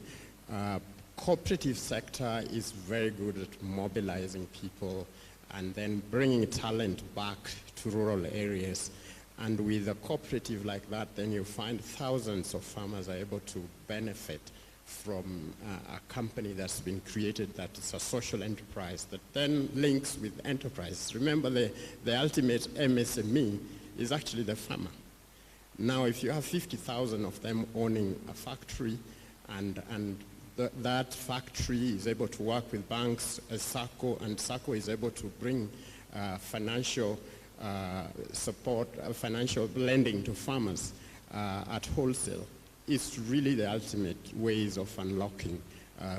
S6: Cooperative sector is very good at mobilizing people and then bringing talent back to rural areas. And with a cooperative like that, then you find thousands of farmers are able to benefit from a company that's been created that is a social enterprise that then links with enterprise. Remember, the ultimate MSME is actually the farmer. Now, if you have 50,000 of them owning a factory and that factory is able to work with banks, SACCO, and SACCO is able to bring financial support, financial lending to farmers at wholesale, it's really the ultimate ways of unlocking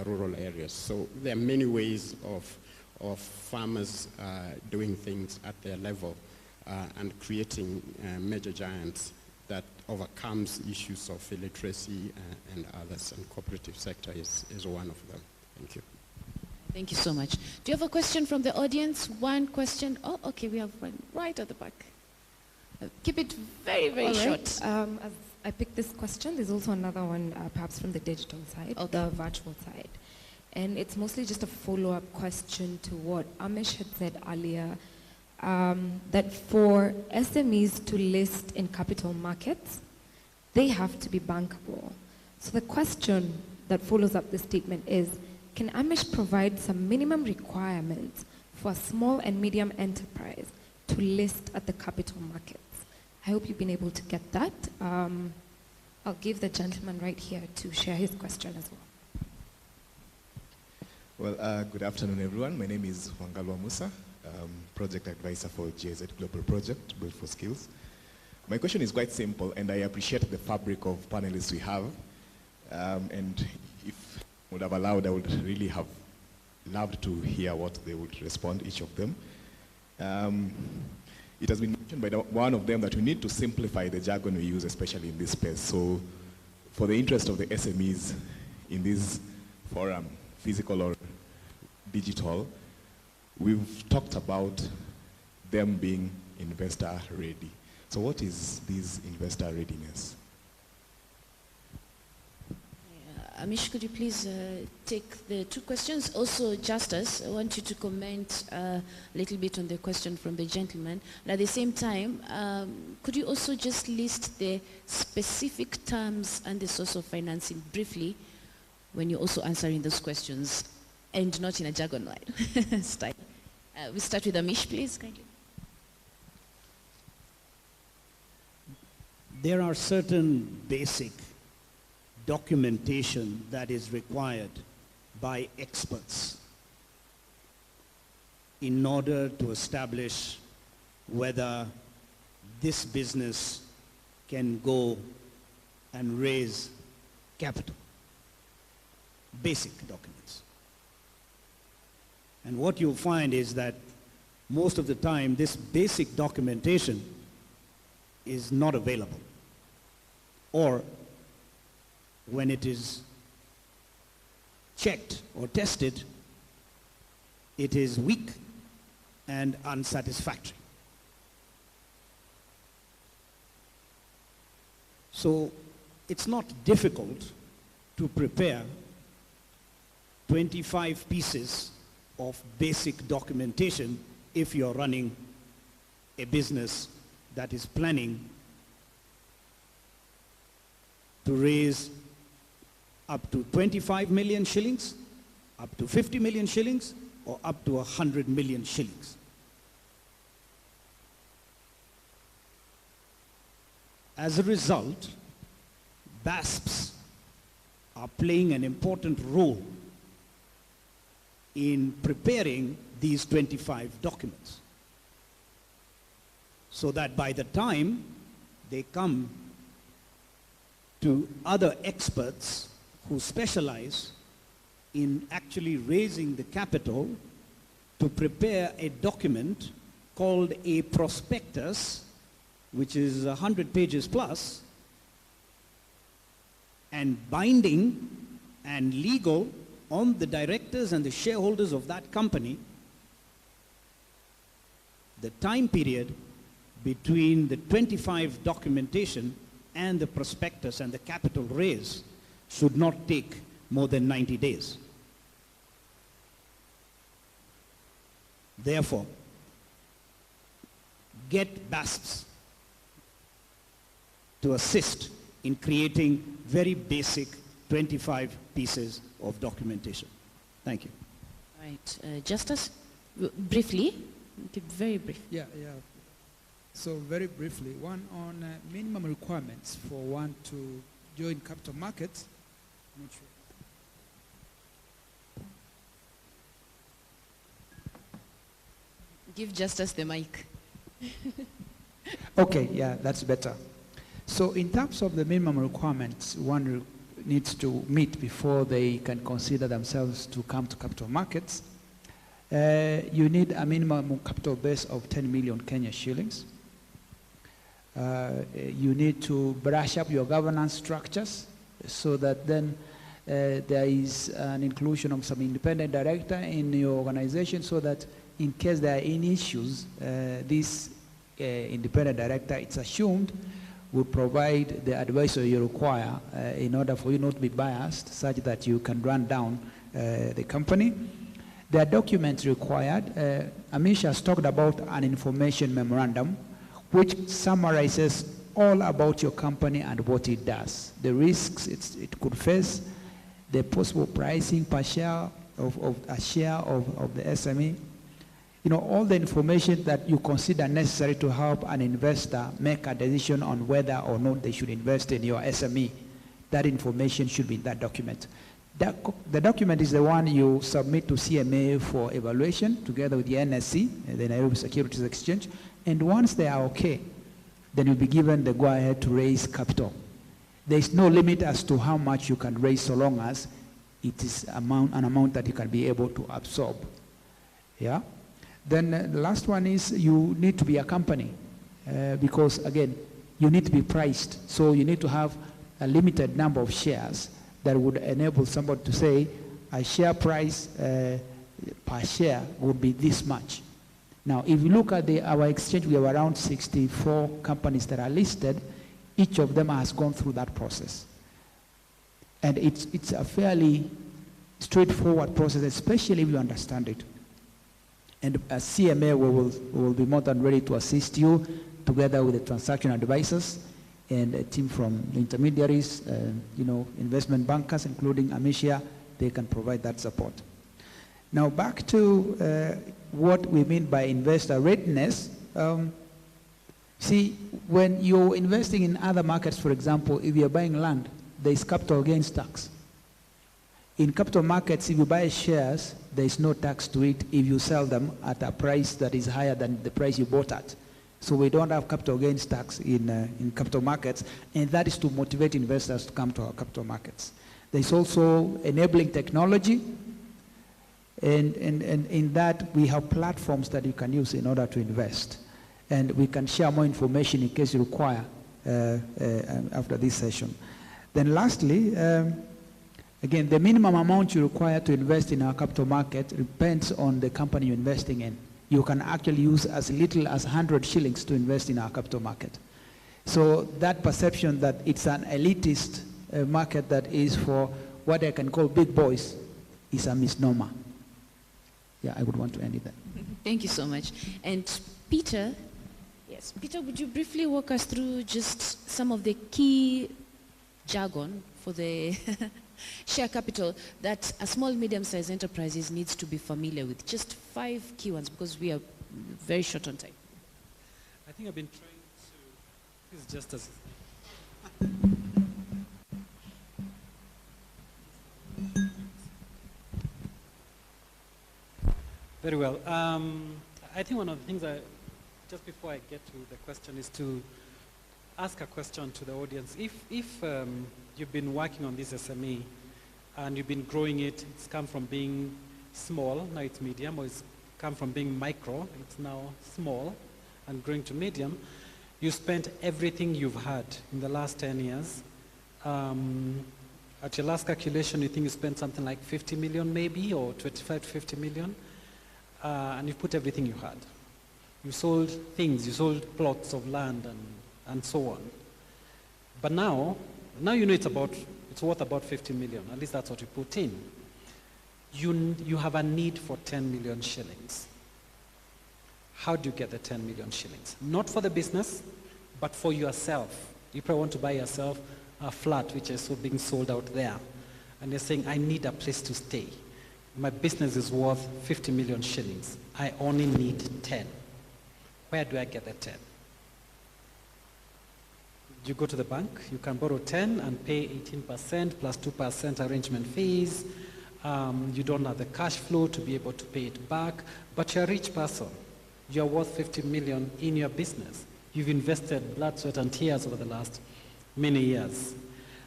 S6: rural areas. So there are many ways of farmers doing things at their level and creating major giants that overcomes issues of illiteracy and others, and cooperative sector is one of them. Thank you.
S2: Thank you so much. Do you have a question from the audience? One question. Oh, okay, we have one right at the back. Keep it very, very short.
S1: As I picked this question, there's also another one perhaps from the digital side, the virtual side. And it's mostly just a follow-up question to what Amish had said earlier, that for SMEs to list in capital markets, they have to be bankable. So the question that follows up this statement is, can Amish provide some minimum requirements for a small and medium enterprise to list at the capital markets? I hope you've been able to get that. I'll give the gentleman right here to share his question as well.
S8: Well, good afternoon, everyone. My name is Wangalwa Musa, project advisor for GIZ Global Project, Built for Skills. My question is quite simple, and I appreciate the fabric of panelists we have. And if I would have allowed, I would really have loved to hear what they would respond, each of them. It has been mentioned by one of them that we need to simplify the jargon we use, especially in this space. So for the interest of the SMEs in this forum, physical or digital, we've talked about them being investor ready. So what is this investor readiness?
S2: Amish, could you please take the two questions? Also, Justice, I want you to comment a little bit on the question from the gentleman. And at the same time, could you also just list the specific terms and the source of financing briefly when you're also answering those questions, and not in a jargon line style? We start with Amish, please. Kindly.
S3: There are certain basic documentation that is required by experts in order to establish whether this business can go and raise capital. Basic documents. And what you'll find is that most of the time this basic documentation is not available, or when it is checked or tested, it is weak and unsatisfactory. So it's not difficult to prepare 25 pieces of basic documentation if you're running a business that is planning to raise up to 25 million shillings, up to 50 million shillings, or up to 100 million shillings. As a result, BASPs are playing an important role in preparing these 25 documents, so that by the time they come to other experts who specialize in actually raising the capital to prepare a document called a prospectus, which is 100 pages plus, and binding and legal on the directors and the shareholders of that company, the time period between the 25 documentation and the prospectus and the capital raise should not take more than 90 days. Therefore, get BASPs to assist in creating very basic 25 pieces of documentation. Thank you.
S2: All right, Justice, briefly, keep very brief.
S4: Yeah. So very briefly, one on minimum requirements for one to join capital markets. I'm not sure.
S2: Give Justice the mic.
S4: Okay, yeah, that's better. So in terms of the minimum requirements one needs to meet before they can consider themselves to come to capital markets, you need a minimum capital base of 10 million Kenya shillings. You need to brush up your governance structures so that then there is an inclusion of some independent director in your organization, so that in case there are any issues, this independent director, it's assumed, will provide the advice you require in order for you not to be biased, such that you can run down the company. There are documents required. Amish has talked about an information memorandum, which summarizes all about your company and what it does, the risks it could face, the possible pricing per share, of a share of the SME. You know, all the information that you consider necessary to help an investor make a decision on whether or not they should invest in your SME, that information should be in that document. The document is the one you submit to CMA for evaluation together with the NSC, the Nairobi Securities Exchange, and once they are okay, then you'll be given the go-ahead to raise capital. There is no limit as to how much you can raise so long as it is an amount that you can be able to absorb. Yeah? Then the last one is you need to be a company because, again, you need to be priced. So you need to have a limited number of shares that would enable somebody to say a share price per share would be this much. Now, if you look at our exchange, we have around 64 companies that are listed. Each of them has gone through that process. And it's a fairly straightforward process, especially if you understand it. And as CMA, we will be more than ready to assist you together with the transaction advisors and a team from the intermediaries, investment bankers, including Amicia. They can provide that support. Now back to what we mean by investor readiness. See, when you're investing in other markets, for example, if you're buying land, there is capital gains tax. In capital markets, if you buy shares, there is no tax to it if you sell them at a price that is higher than the price you bought at. So we don't have capital gains tax in capital markets, and that is to motivate investors to come to our capital markets. There is also enabling technology, and in that we have platforms that you can use in order to invest. And we can share more information in case you require after this session. Then lastly, again, the minimum amount you require to invest in our capital market depends on the company you're investing in. You can actually use as little as 100 shillings to invest in our capital market. So that perception that it's an elitist market that is for what I can call big boys is a misnomer. Yeah, I would want to end it there.
S2: Thank you so much. And Peter, yes, Peter, would you briefly walk us through just some of the key jargon for the share capital that a small, medium-sized enterprises needs to be familiar with? Just 5 key ones, because we are very short on time.
S5: I think I've been trying to, it's just as... Very well. I think one of the things just before I get to the question is to ask a question to the audience. If you've been working on this SME and you've been growing it, it's come from being small, now it's medium, or it's come from being micro, it's now small and growing to medium, you spent everything you've had in the last 10 years. At your last calculation, you think you spent something like 50 million maybe, or 25 to 50 million, and you put everything you had. You sold things, you sold plots of land and so on. But now you know it's worth about 50 million, at least that's what you put in. You have a need for 10 million shillings. How do you get the 10 million shillings? Not for the business, but for yourself. You probably want to buy yourself a flat which is being sold out there. And you're saying, I need a place to stay. My business is worth 50 million shillings. I only need 10. Where do I get the 10? You go to the bank, you can borrow 10 and pay 18% plus 2% arrangement fees. You don't have the cash flow to be able to pay it back, but you're a rich person. You're worth 50 million in your business. You've invested blood, sweat, and tears over the last many years.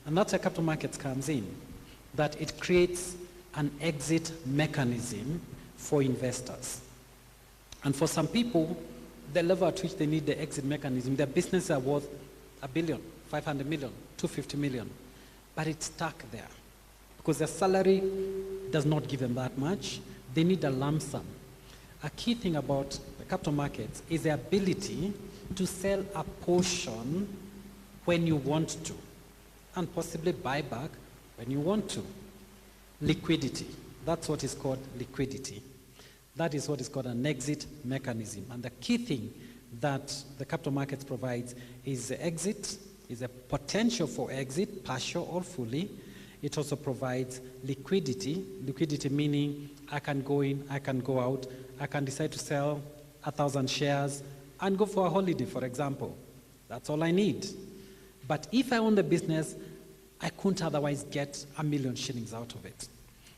S5: And that's where capital markets comes in, that it creates an exit mechanism for investors. And for some people, the level at which they need the exit mechanism, their businesses are worth 1 billion, 500 million, 250 million, but it's stuck there because their salary does not give them that much. They need a lump sum. A key thing about the capital markets is the ability to sell a portion when you want to, and possibly buy back when you want to. Liquidity, that's what is called liquidity. That is what is called an exit mechanism. And the key thing that the capital markets provides is the exit, is a potential for exit, partial or fully, It also provides liquidity. Liquidity meaning I can go in, I can go out, I can decide to sell 1,000 shares and go for a holiday, for example. That's all I need. But if I own the business, I couldn't otherwise get 1 million shillings out of it.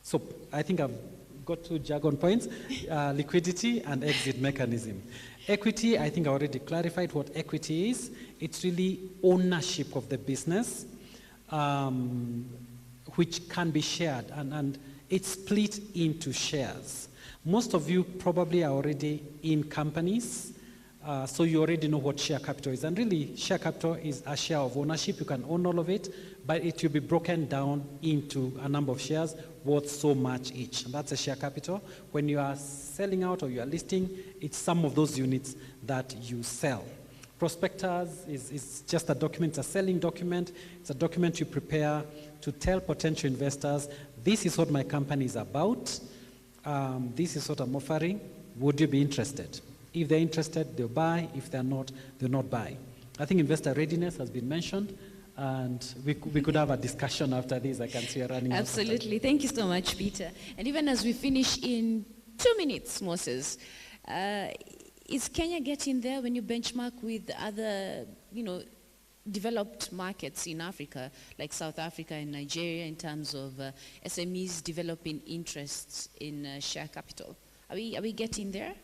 S5: So I think I've got 2 jargon points, liquidity and exit mechanism. Equity, I think I already clarified what equity is. It's really ownership of the business, which can be shared, and it's split into shares. Most of you probably are already in companies, so you already know what share capital is. And really, share capital is a share of ownership. You can own all of it, but it will be broken down into a number of shares worth so much each. And that's a share capital. When you are selling out or you are listing, it's some of those units that you sell. Prospectus is just a document, it's a selling document. It's a document you prepare to tell potential investors, this is what my company is about. This is what I'm offering. Would you be interested? If they're interested, they'll buy. If they're not, they'll not buy. I think investor readiness has been mentioned, and we could have a discussion after this. I can see you running.
S2: Absolutely. Thank you so much, Peter. And even as we finish in 2 minutes, Moses, is Kenya getting there when you benchmark with other, developed markets in Africa, like South Africa and Nigeria, in terms of SMEs developing interests in share capital? Are we getting there?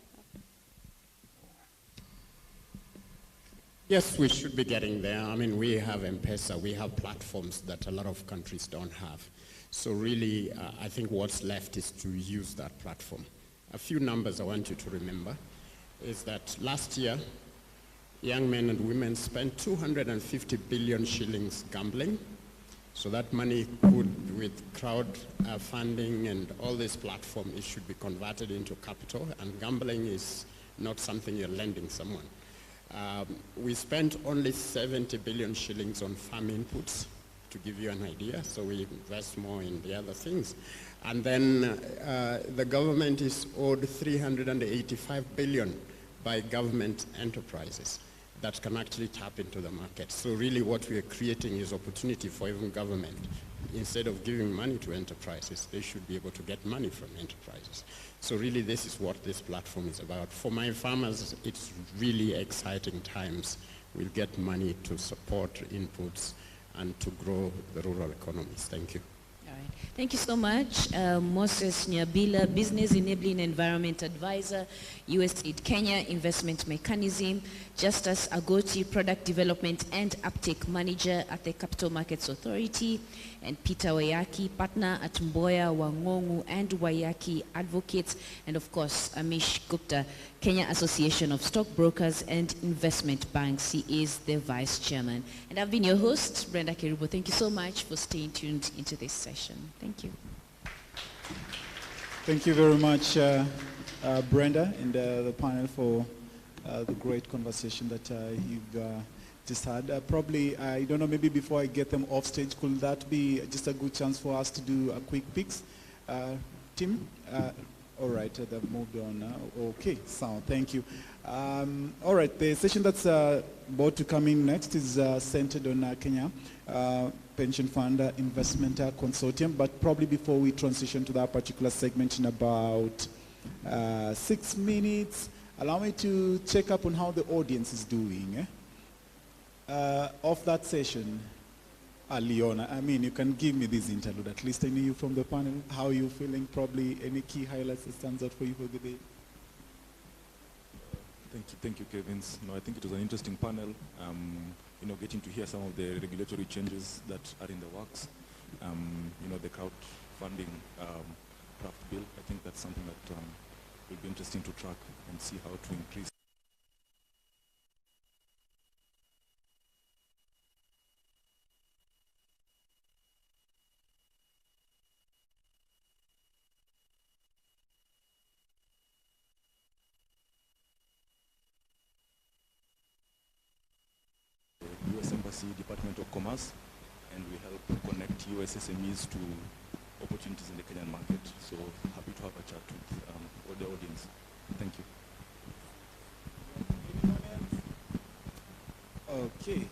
S6: Yes, we should be getting there. I mean, we have M-Pesa, we have platforms that a lot of countries don't have. So really, I think what's left is to use that platform. A few numbers I want you to remember is that last year, young men and women spent 250 billion shillings gambling. So that money could, with crowd funding and all this platform, it should be converted into capital. And gambling is not something you're lending someone. We spent only 70 billion shillings on farm inputs, to give you an idea. So we invest more in the other things. And then the government is owed 385 billion by government enterprises that can actually tap into the market. So really what we are creating is opportunity for even government. Instead of giving money to enterprises, they should be able to get money from enterprises. So really this is what this platform is about. For my farmers, it's really exciting times. We'll get money to support inputs and to grow the rural economies. Thank you.
S2: All right. Thank you so much. Moses Nyabila, Business Enabling Environment Advisor, USAID Kenya Investment Mechanism, Justus Agoti, Product Development and Uptake Manager at the Capital Markets Authority, and Peter Wayaki, Partner at Mboya, Wangongu and Wayaki Advocates, and of course Amish Gupta, Kenya Association of Stockbrokers and Investment Banks. He is the Vice Chairman. And I've been your host, Brenda Kerubo. Thank you so much for staying tuned into this session. Thank you.
S9: Thank you very much, Brenda, and the panel for the great conversation that you've just had. Probably, I don't know, maybe before I get them off stage, could that be just a good chance for us to do a quick picks? Tim? All right, they've moved on now. Okay, sound, thank you. All right, the session that's about to come in next is centered on Kenya Pension Fund Investment Consortium, but probably before we transition to that particular segment in about 6 minutes, allow me to check up on how the audience is doing. Of that session, Nyona, I mean, you can give me this interlude, at least I know you from the panel. How are you feeling? Probably any key highlights that stands out for you for the day?
S8: Thank you, Kevin. No, I think it was an interesting panel. Getting to hear some of the regulatory changes that are in the works. The crowdfunding draft bill. I think that's something that will be interesting to track and see how to increase. US Embassy, Department of Commerce, and we help connect US SMEs to opportunities in the Kenyan market. So happy to have a chat with all the audience. Thank you.
S9: Okay.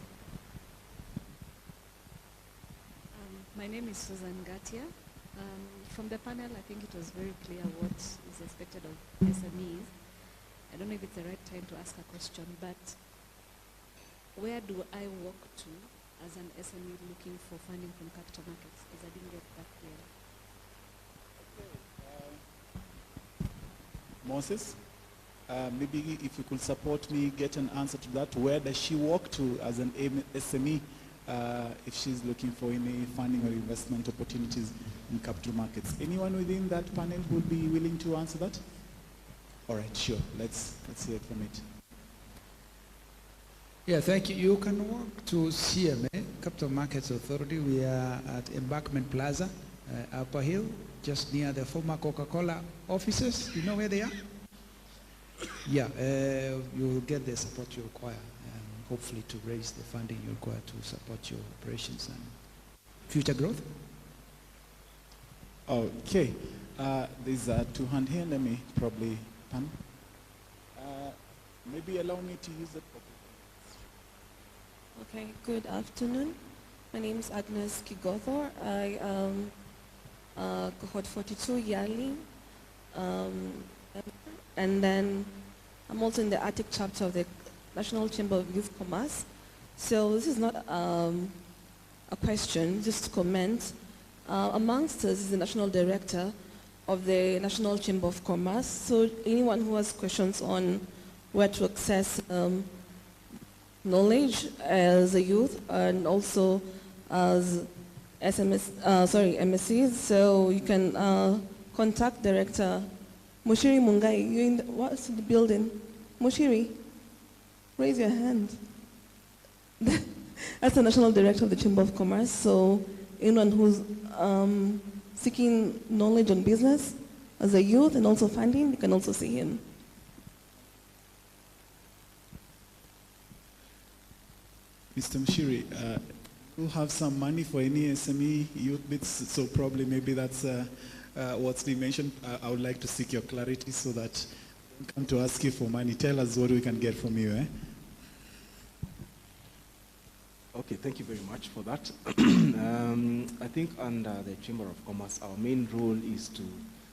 S10: My name is Susan Gatia. From the panel, I think it was very clear what is expected of SMEs. I don't know if it's the right time to ask a question, but where do I walk to as an SME looking for funding from capital markets? Because I didn't get that clear.
S9: Moses, maybe if you could support me get an answer to that. Where does she walk to as an SME if she's looking for any funding or investment opportunities in capital markets? Anyone within that panel who would be willing to answer that? All right, sure. Let's hear it from it.
S4: Yeah, thank you. You can walk to CMA, Capital Markets Authority. We are at Embankment Plaza, Upper Hill, just near the former Coca-Cola offices. You know where they are? Yeah, you will get the support you require, hopefully to raise the funding you require to support your operations and future growth.
S9: Okay, there's a two-hand here. Let me probably pan. Maybe allow me to use it.
S11: Okay, good afternoon. My name is Agnes Kigothor. I am cohort 42 yearly. And then I'm also in the Arctic chapter of the National Chamber of Youth Commerce. So this is not a question, just to comment. Amongst us is the National Director of the National Chamber of Commerce. So anyone who has questions on where to access knowledge as a youth and also as MSCs, so you can contact Director Mushiri Mungai. You're in what's the building? Mushiri, raise your hand. That's the National Director of the Chamber of Commerce. So anyone who's seeking knowledge on business as a youth and also funding, you can also see him.
S9: Mr. Mushiri, we'll have some money for any SME youth bits, so probably maybe that's what's been mentioned. I would like to seek your clarity so that we come to ask you for money. Tell us what we can get from you. Eh?
S12: Okay, thank you very much for that. I think under the Chamber of Commerce, our main role is to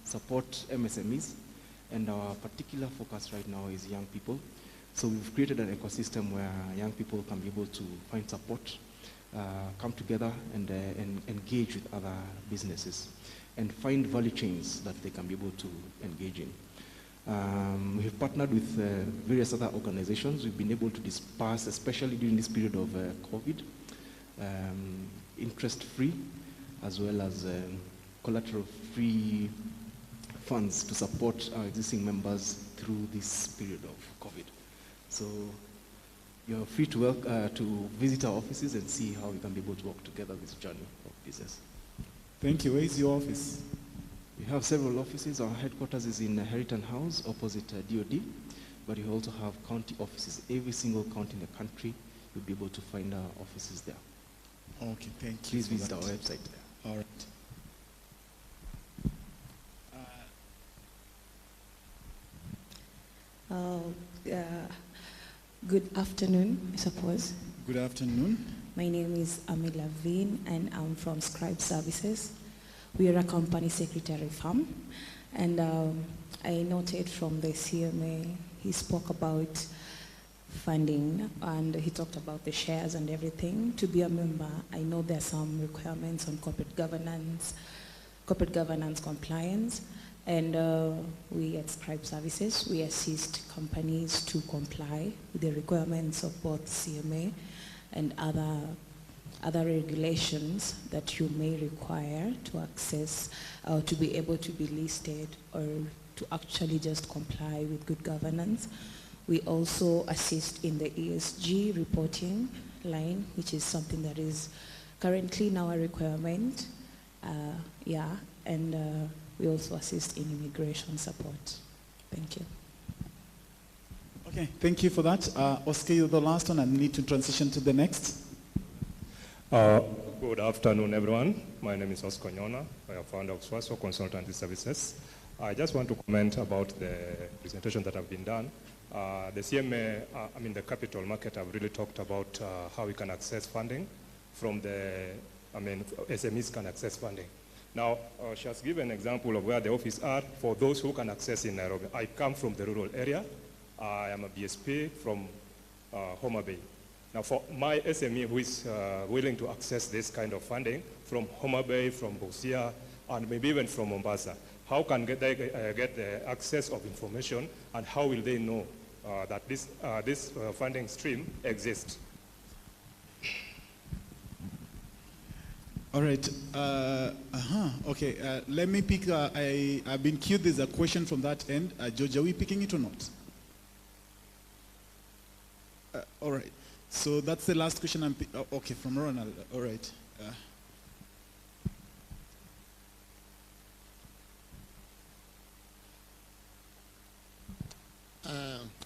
S12: support MSMEs, and our particular focus right now is young people. So we've created an ecosystem where young people can be able to find support, come together and engage with other businesses and find value chains that they can be able to engage in. We have partnered with various other organizations. We've been able to disperse, especially during this period of COVID, interest-free as well as collateral-free funds to support our existing members through this period of COVID. So you're free to visit our offices and see how we can be able to work together this journey of business.
S9: Thank you. Where is your office?
S12: We have several offices. Our headquarters is in Heriton House, opposite DOD, but we also have county offices. Every single county in the country, you'll be able to find our offices there.
S9: Okay, thank you.
S12: Please visit our website there.
S9: All right.
S13: Good afternoon, I suppose.
S9: Good afternoon.
S13: My name is Amelia Veen, and I'm from Scribe Services. We are a company secretary firm, and I noted from the CMA, he spoke about funding, and he talked about the shares and everything. To be a member, I know there are some requirements on corporate governance compliance, and we at Scribe Services, we assist companies to comply with the requirements of both CMA and other regulations that you may require to access, to be able to be listed or to actually just comply with good governance. We also assist in the ESG reporting line, which is something that is currently now a requirement. And we also assist in immigration support. Thank you.
S9: Okay, thank you for that. Oscar, you're the last one, and need to transition to the next.
S14: Good afternoon, everyone. My name is Oscar Nyona. I am founder of Swaso Consultancy Services. I just want to comment about the presentation that have been done. The CMA, the capital market, have really talked about how we can access funding from the SMEs can access funding. Now, she has given an example of where the offices are for those who can access in Nairobi. I come from the rural area. I am a BSP from Homa Bay. Now, for my SME who is willing to access this kind of funding from Homa Bay, from Busia, and maybe even from Mombasa, how can they get the access of information, and how will they know that this funding stream exists?
S9: All right. Okay. Let me pick. I've been queued. There's a question from that end. George, are we picking it or not? All right. So that's the last question. Okay, from Ronald. All right.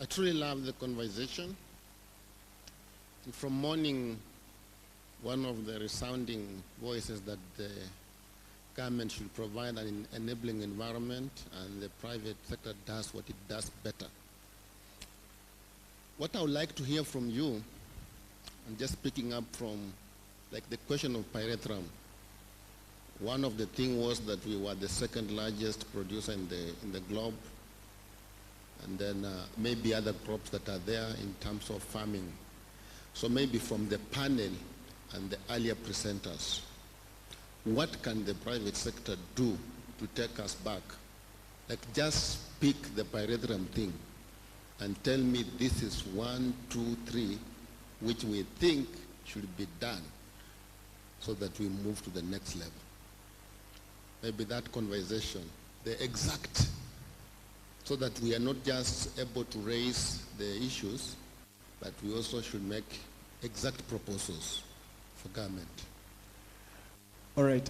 S6: I truly love the conversation. From morning, one of the resounding voices that the government should provide an enabling environment, and the private sector does what it does better. What I would like to hear from you, and just picking up from like the question of pyrethrum, one of the things was that we were the second largest producer in the globe, and then maybe other crops that are there in terms of farming. So maybe from the panel and the earlier presenters, what can the private sector do to take us back? Like just pick the pyrethrum thing and tell me this is 1, 2, 3, which we think should be done so that we move to the next level. Maybe that conversation, the exact, so that we are not just able to raise the issues, but we also should make exact proposals for government.
S9: All right.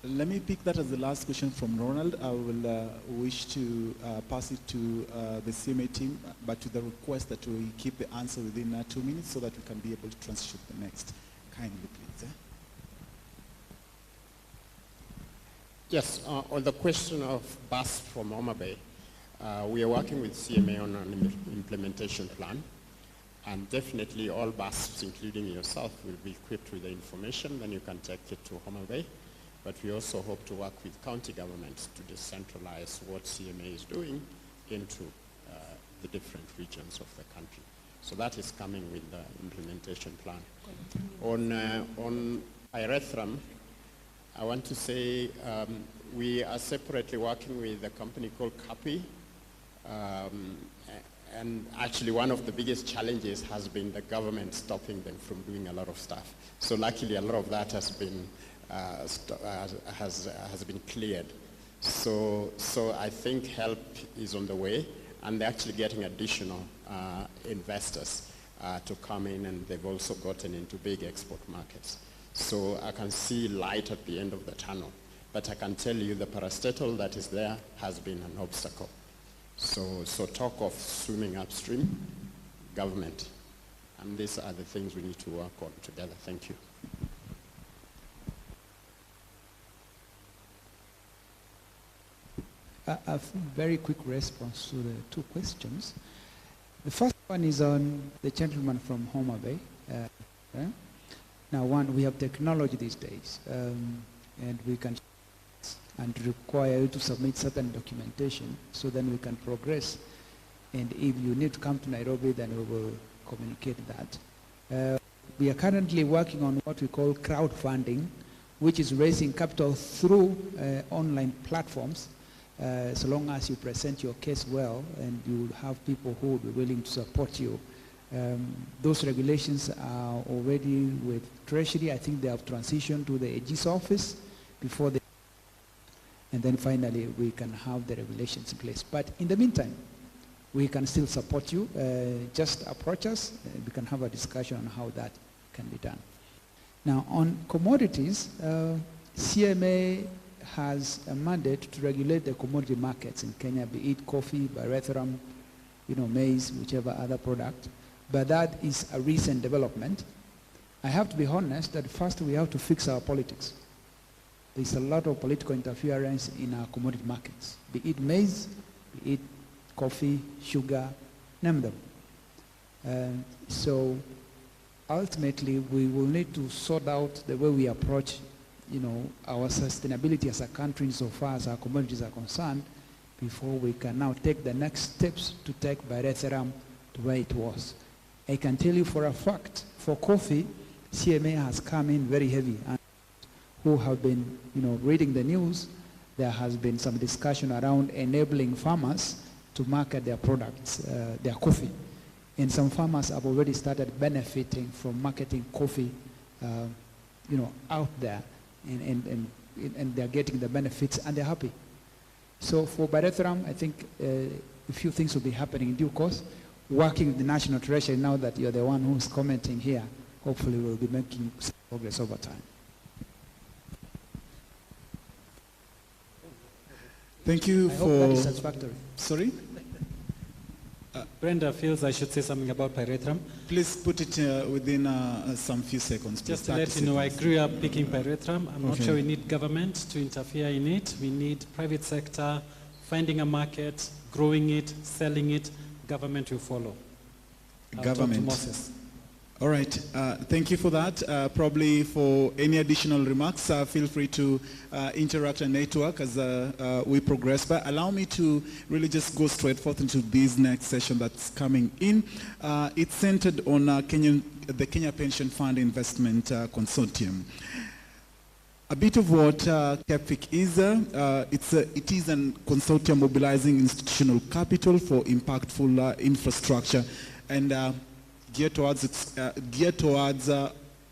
S9: Let me pick that as the last question from Ronald. I will wish to pass it to the CMA team, but to the request that we keep the answer within 2 minutes so that we can be able to transition to the next. Kindly, please.
S6: Yes, on the question of bus from Homa Bay, we are working with CMA on an implementation plan, and definitely all buses, including yourself, will be equipped with the information. Then you can take it to Homa Bay. But we also hope to work with county governments to decentralize what CMA is doing into the different regions of the country. So that is coming with the implementation plan. On pyrethrum, I want to say we are separately working with a company called CAPI. And actually one of the biggest challenges has been the government stopping them from doing a lot of stuff. So luckily a lot of that has been been cleared. So I think help is on the way, and they're actually getting additional investors to come in, and they've also gotten into big export markets. So I can see light at the end of the tunnel, but I can tell you the parastatal that is there has been an obstacle. So talk of swimming upstream, government, and these are the things we need to work on together. Thank you.
S4: A very quick response to the two questions. The first one is on the gentleman from Homa Bay. Now, one, we have technology these days, and we can and require you to submit certain documentation, so then we can progress. And if you need to come to Nairobi, then we will communicate that. We are currently working on what we call crowdfunding, which is raising capital through online platforms, so long as you present your case well and you have people who will be willing to support you. Those regulations are already with Treasury. I think they have transitioned to the AG's office before they, and then finally we can have the regulations in place. But in the meantime, we can still support you. Just approach us. We can have a discussion on how that can be done. Now, on commodities, CMA has a mandate to regulate the commodity markets in Kenya, be it coffee, pyrethrum, maize, whichever other product. But that is a recent development. I have to be honest that first we have to fix our politics. There's a lot of political interference in our commodity markets, be it maize, be it coffee, sugar, name them. So ultimately we will need to sort out the way we approach, our sustainability as a country insofar as our commodities are concerned before we can now take the next steps to take Ethereum to where it was. I can tell you for a fact, for coffee, CMA has come in very heavy, and who have been, reading the news, there has been some discussion around enabling farmers to market their products, their coffee. And some farmers have already started benefiting from marketing coffee, out there, and they're getting the benefits and they're happy. So for Ethereum, I think a few things will be happening in due course. Working with the National Treasury, now that you're the one who's commenting here, hopefully we'll be making progress over time.
S9: Thank you
S4: I
S9: for...
S4: hope that is satisfactory.
S9: Sorry?
S5: Brenda feels I should say something about Ethereum.
S9: Please put it within some few seconds.
S5: Just to let you know, I grew up picking Ethereum. I'm not
S9: Okay.
S5: sure we need government to interfere in it. We need private sector, finding a market, growing it, selling it. Government will follow. I'll talk to
S9: Government.
S5: Moses.
S9: All right. Thank you for that. Probably for any additional remarks, feel free to interact and network as we progress. But allow me to really just go straight forth into this next session that's coming in. It's centered on the Kenya Pension Fund Investment Consortium. A bit of what KEPFIC is, it is a consortium mobilizing institutional capital for impactful infrastructure and geared towards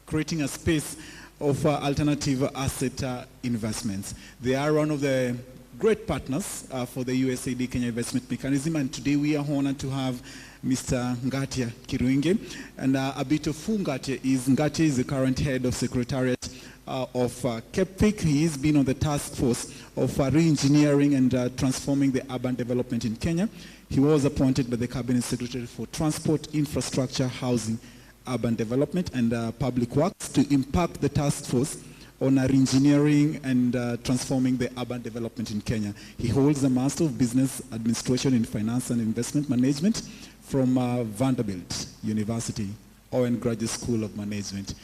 S9: creating a space of alternative asset investments. They are one of the great partners for the USAID Kenya Investment Mechanism, and today we are honored to have Mr. Ngatia Kirwinge. And a bit of who Ngatia is. Ngatia is the current head of Secretariat of KEPFIC. He has been on the task force of re-engineering and transforming the urban development in Kenya. He was appointed by the Cabinet Secretary for Transport, Infrastructure, Housing, Urban Development and Public Works to impact the task force on re-engineering and transforming the urban development in Kenya. He holds a Master of Business Administration in Finance and Investment Management from Vanderbilt University, Owen Graduate School of Management.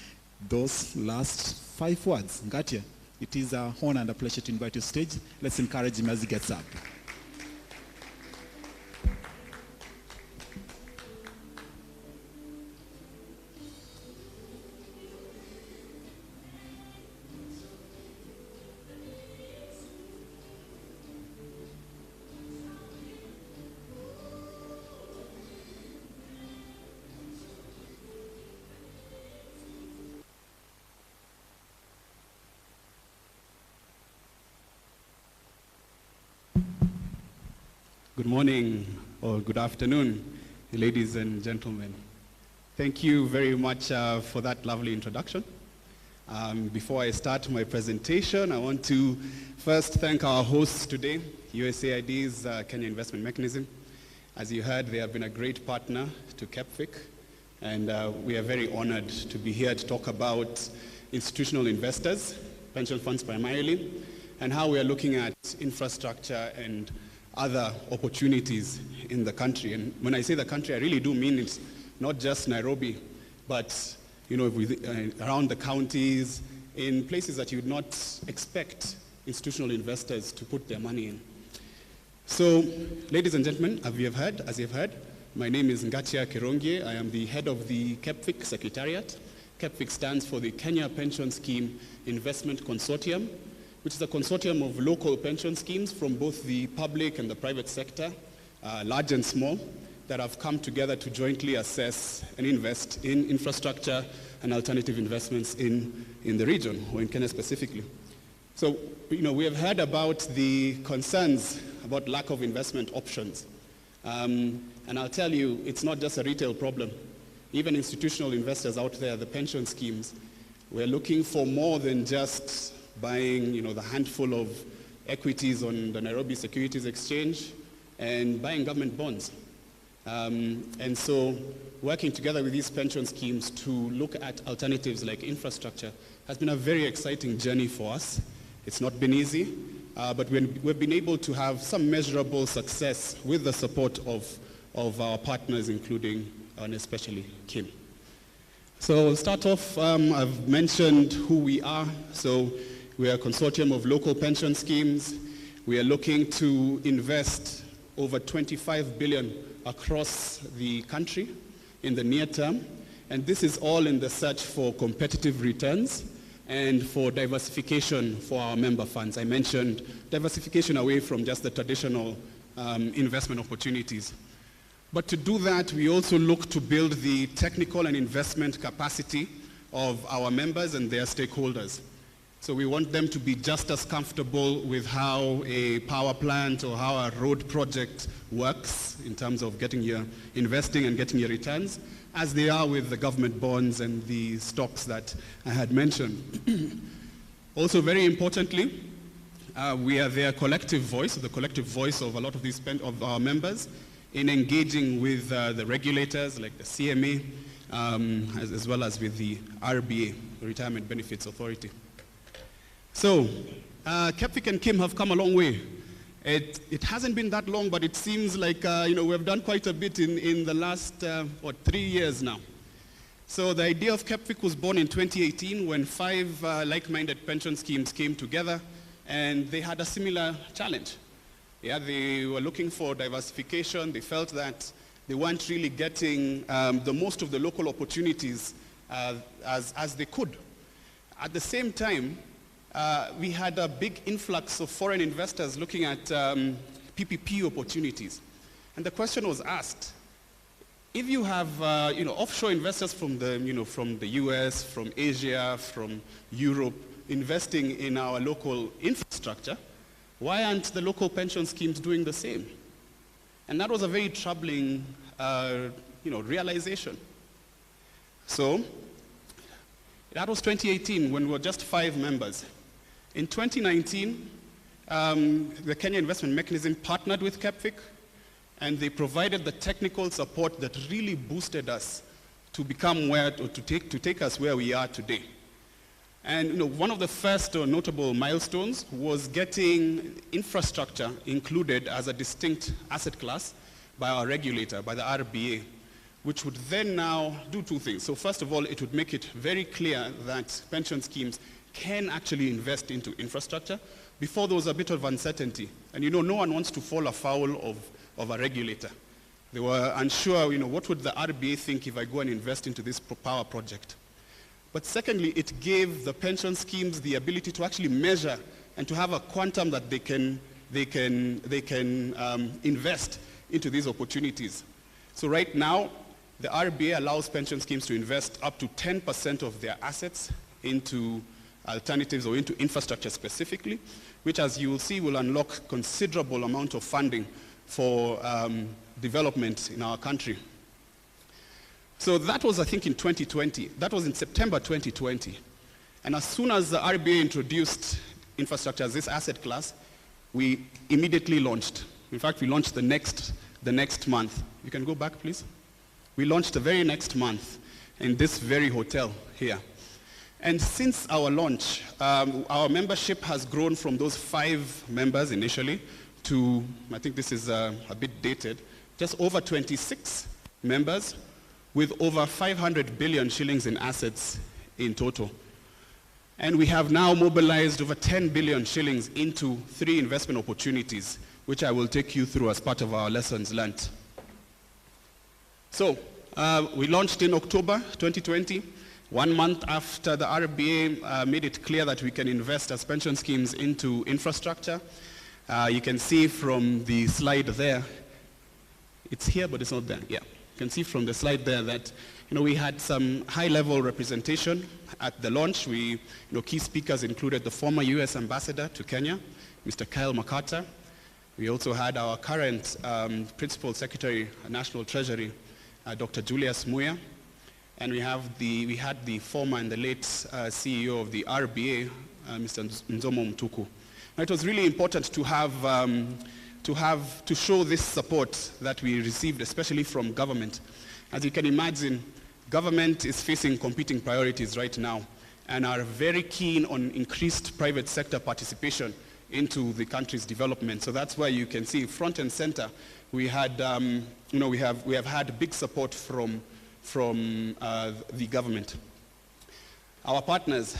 S9: Those last 5 words, Ngatia, it is an honor and a pleasure to invite you to stage. Let's encourage him as he gets up.
S15: Good morning or good afternoon, ladies and gentlemen. Thank you very much for that lovely introduction. Before I start my presentation, I want to first thank our hosts today, USAID's Kenya Investment Mechanism. As you heard, they have been a great partner to KEPFIC, and we are very honored to be here to talk about institutional investors, pension funds primarily, and how we are looking at infrastructure and other opportunities in the country. And when I say the country, I really do mean it's not just Nairobi, but around the counties, in places that you would not expect institutional investors to put their money in. So, ladies and gentlemen, as you have heard, my name is Ngatia Kirwinge. I am the head of the KEPFIC Secretariat. KEPFIC stands for the Kenya Pension Scheme Investment Consortium, which is a consortium of local pension schemes from both the public and the private sector, large and small, that have come together to jointly assess and invest in infrastructure and alternative investments in the region, or in Kenya specifically. So, we have heard about the concerns about lack of investment options. And I'll tell you, it's not just a retail problem. Even institutional investors out there, the pension schemes, we're looking for more than just buying, the handful of equities on the Nairobi Securities Exchange and buying government bonds. And so working together with these pension schemes to look at alternatives like infrastructure has been a very exciting journey for us. It's not been easy, but we've been able to have some measurable success with the support of our partners, including and especially Kim. So I'll start off, I've mentioned who we are. So we are a consortium of local pension schemes. We are looking to invest over 25 billion across the country in the near term. And this is all in the search for competitive returns and for diversification for our member funds. I mentioned diversification away from just the traditional investment opportunities. But to do that, we also look to build the technical and investment capacity of our members and their stakeholders. So we want them to be just as comfortable with how a power plant or how a road project works in terms of getting your investing and getting your returns as they are with the government bonds and the stocks that I had mentioned. Also, very importantly, we are their collective voice, the collective voice of a lot of these of our members in engaging with the regulators like the CMA, as well as with the RBA, Retirement Benefits Authority. So, Kepvik and Kim have come a long way. It hasn't been that long, but it seems like we've done quite a bit in the last 3 years now. So the idea of Kepvik was born in 2018 when 5 like-minded pension schemes came together, and they had a similar challenge. Yeah, they were looking for diversification. They felt that they weren't really getting the most of the local opportunities as they could. At the same time, we had a big influx of foreign investors looking at PPP opportunities. And the question was asked, if you have offshore investors from the US, from Asia, from Europe, investing in our local infrastructure, why aren't the local pension schemes doing the same? And that was a very troubling realization. So that was 2018 when we were just 5 members. In 2019, the Kenya Investment Mechanism partnered with Kepvik, and they provided the technical support that really boosted us to become to take us where we are today. And one of the first notable milestones was getting infrastructure included as a distinct asset class by our regulator, by the RBA, which would then now do 2 things. So first of all, it would make it very clear that pension schemes can actually invest into infrastructure. Before, there was a bit of uncertainty. And no one wants to fall afoul of a regulator. They were unsure, what would the RBA think if I go and invest into this power project? But secondly, it gave the pension schemes the ability to actually measure and to have a quantum that they can invest into these opportunities. So right now, the RBA allows pension schemes to invest up to 10% of their assets into alternatives or into infrastructure specifically, which, as you will see, will unlock considerable amount of funding for development in our country. So that was, I think, in 2020. That was in September 2020. And as soon as the RBA introduced infrastructure as this asset class, we immediately launched. In fact, we launched the next month. You can go back, please. We launched the very next month in this very hotel here. And since our launch, our membership has grown from those 5 members initially to, I think this is a bit dated, just over 26 members with over 500 billion shillings in assets in total. And we have now mobilized over 10 billion shillings into 3 investment opportunities, which I will take you through as part of our lessons learned. So we launched in October 2020, 1 month after the RBA made it clear that we can invest as pension schemes into infrastructure. You can see from the slide there, it's here but it's not there, yeah. You can see from the slide there that we had some high-level representation at the launch. Key speakers included the former US ambassador to Kenya, Mr. Kyle McCarter. We also had our current Principal Secretary, National Treasury, Dr. Julius Muya. And we had the former and the late CEO of the RBA, Mr. Nzomo Mtuku. Now, it was really important to show this support that we received, especially from government. As you can imagine, government is facing competing priorities right now and are very keen on increased private sector participation into the country's development. So that's why you can see front and center, we have had big support from from the government. Our partners,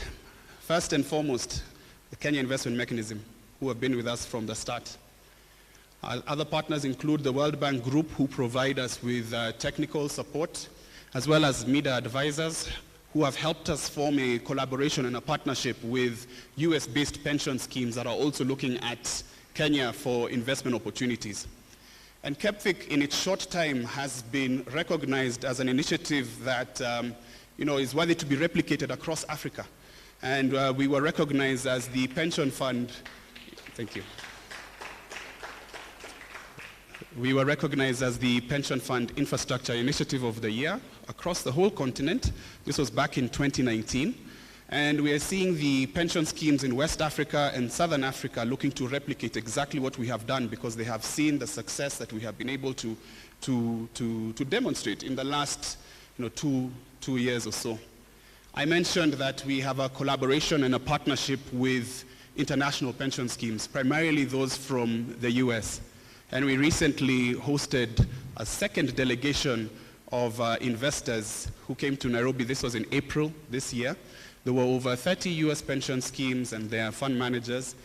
S15: first and foremost, the Kenya Investment Mechanism, who have been with us from the start. Other partners include the World Bank Group, who provide us with technical support, as well as MEDA advisors, who have helped us form a collaboration and a partnership with US-based pension schemes that are also looking at Kenya for investment opportunities. And KEPFIC, in its short time, has been recognized as an initiative that is worthy to be replicated across Africa. And we were recognized as the pension fund. Thank you. We were recognized as the Pension Fund Infrastructure Initiative of the Year across the whole continent. This was back in 2019. And we are seeing the pension schemes in West Africa and Southern Africa looking to replicate exactly what we have done, because they have seen the success that we have been able to demonstrate in the last 2 years or so. I mentioned that we have a collaboration and a partnership with international pension schemes, primarily those from the US. And we recently hosted a second delegation of investors who came to Nairobi. This was in April this year. There were over 30 US pension schemes and their fund managers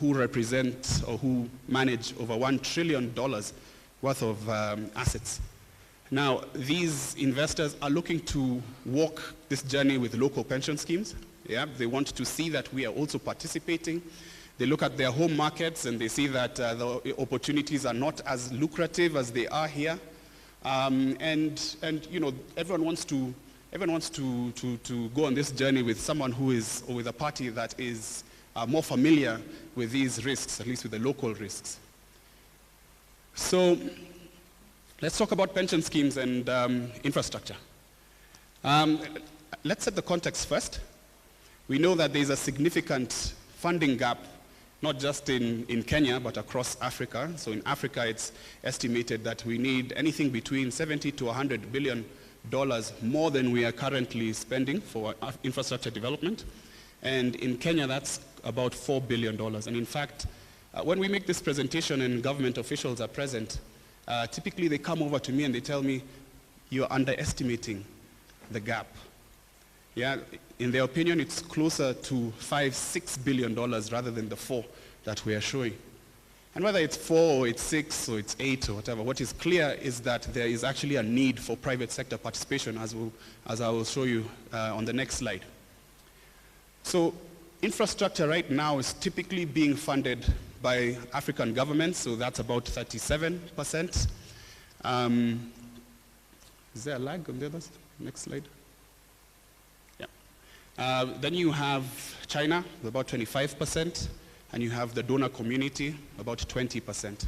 S15: who represent or who manage over $1 trillion worth of assets. Now, these investors are looking to walk this journey with local pension schemes. Yeah, they want to see that we are also participating. They look at their home markets and they see that the opportunities are not as lucrative as they are here. And everyone wants to go on this journey with someone who is, or with a party that is more familiar with these risks, at least with the local risks. So let's talk about pension schemes and infrastructure. Let's set the context first. We know that there's a significant funding gap, not just in Kenya, but across Africa. So in Africa, it's estimated that we need anything between $70 to $100 billion more than we are currently spending for infrastructure development. And in Kenya, that's about $4 billion. And in fact, when we make this presentation and government officials are present, typically they come over to me and they tell me, you're underestimating the gap. Yeah, in their opinion, it's closer to $5-6 billion rather than the 4 that we are showing. And whether it's 4 or it's 6 or it's 8 or whatever, what is clear is that there is actually a need for private sector participation, as I will show you on the next slide. So infrastructure right now is typically being funded by African governments, so that's about 37%. Is there a lag on the others? Next slide. Then you have China, about 25%, and you have the donor community, about 20%.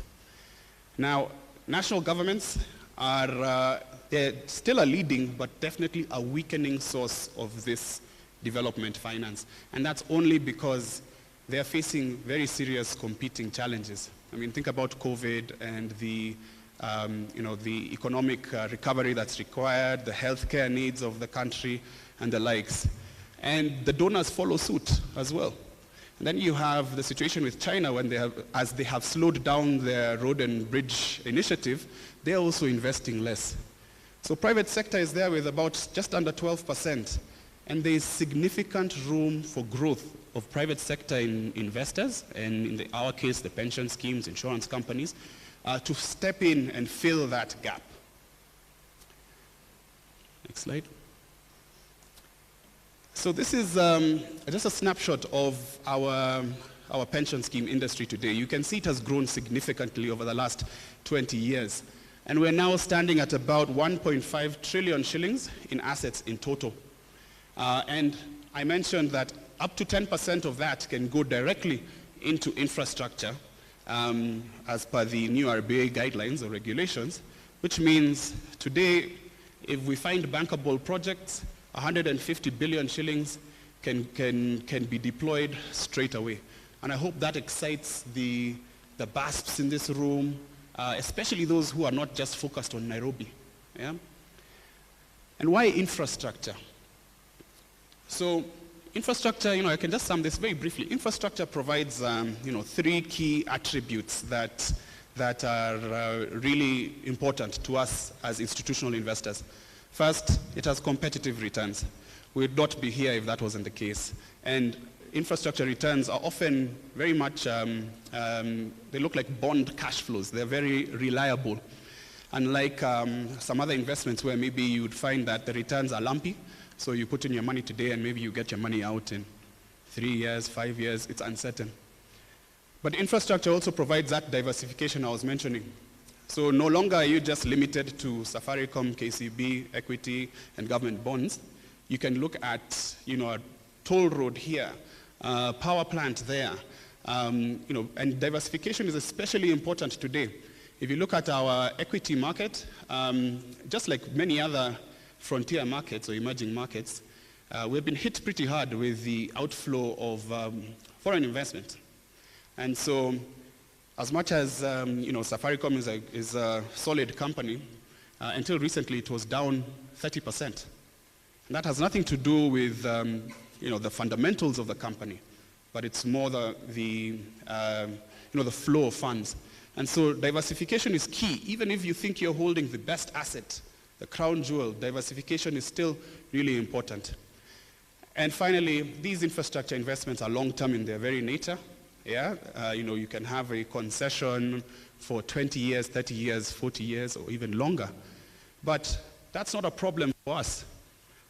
S15: Now, national governments are they're still a leading, but definitely a weakening source of this development finance. And that's only because they're facing very serious competing challenges. I mean, think about COVID and the economic recovery that's required, the healthcare needs of the country, and the likes. And the donors follow suit as well. And then you have the situation with China when as they have slowed down their road and bridge initiative, they're also investing less. So private sector is there with about just under 12%. And there is significant room for growth of private sector investors, and in our case, the pension schemes, insurance companies, to step in and fill that gap. Next slide. So this is just a snapshot of our pension scheme industry today. You can see it has grown significantly over the last 20 years. And we're now standing at about 1.5 trillion shillings in assets in total. And I mentioned that up to 10% of that can go directly into infrastructure as per the new RBA guidelines or regulations, which means today, if we find bankable projects, 150 billion shillings can be deployed straight away. And I hope that excites the BASPs in this room, especially those who are not just focused on Nairobi. Yeah? And why infrastructure? So infrastructure, I can just sum this very briefly. Infrastructure provides, 3 key attributes that are really important to us as institutional investors. First, it has competitive returns. We would not be here if that wasn't the case. And infrastructure returns are often very much, they look like bond cash flows. They're very reliable. Unlike some other investments where maybe you would find that the returns are lumpy, so you put in your money today and maybe you get your money out in 3 years, 5 years, it's uncertain. But infrastructure also provides that diversification I was mentioning. So no longer are you just limited to Safaricom, KCB, equity, and government bonds. You can look at, a toll road here, power plant there, and diversification is especially important today. If you look at our equity market, just like many other frontier markets or emerging markets, we've been hit pretty hard with the outflow of foreign investment. And so, as much as Safaricom is a solid company, until recently it was down 30%. And that has nothing to do with the fundamentals of the company, but it's more the flow of funds. And so diversification is key. Even if you think you're holding the best asset, the crown jewel, diversification is still really important. And finally, these infrastructure investments are long-term in their very nature. Yeah, you can have a concession for 20 years, 30 years, 40 years, or even longer. But that's not a problem for us,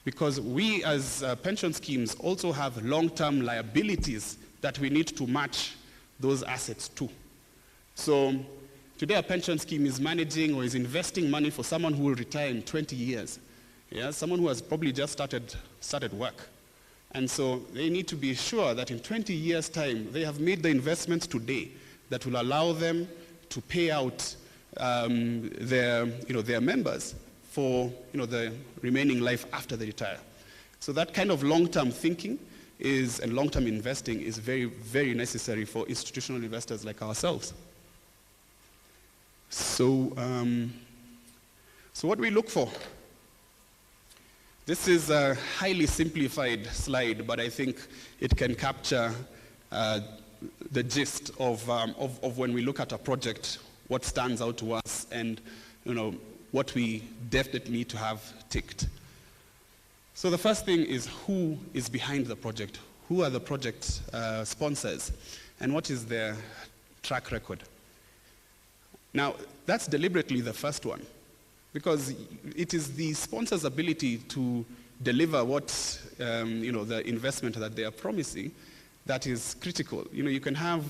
S15: because we as pension schemes also have long-term liabilities that we need to match those assets to. So today a pension scheme is managing or is investing money for someone who will retire in 20 years. Yeah, someone who has probably just started work. And so they need to be sure that in 20 years' time, they have made the investments today that will allow them to pay out their members for the remaining life after they retire. So that kind of long-term thinking and long-term investing is very, very necessary for institutional investors like ourselves. So what do we look for? This is a highly simplified slide, but I think it can capture the gist of when we look at a project, what stands out to us, and what we definitely need to have ticked. So the first thing is, who is behind the project? Who are the project sponsors? And what is their track record? Now, that's deliberately the first one, because it is the sponsor's ability to deliver what, the investment that they are promising that is critical. You can have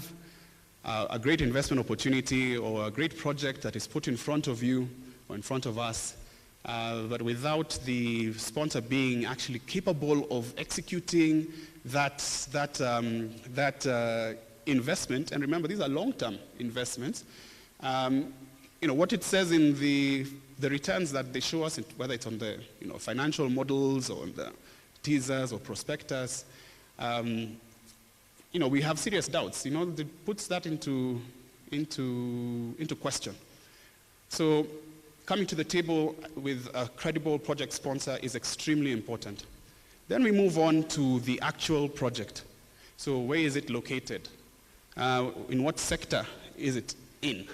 S15: a great investment opportunity or a great project that is put in front of you or in front of us, but without the sponsor being actually capable of executing that investment, and remember, these are long-term investments, what it says in the returns that they show us, whether it's on the financial models or on the teasers or prospectus, we have serious doubts. It puts that into question. So coming to the table with a credible project sponsor is extremely important. Then we move on to the actual project. So where is it located? In what sector is it in?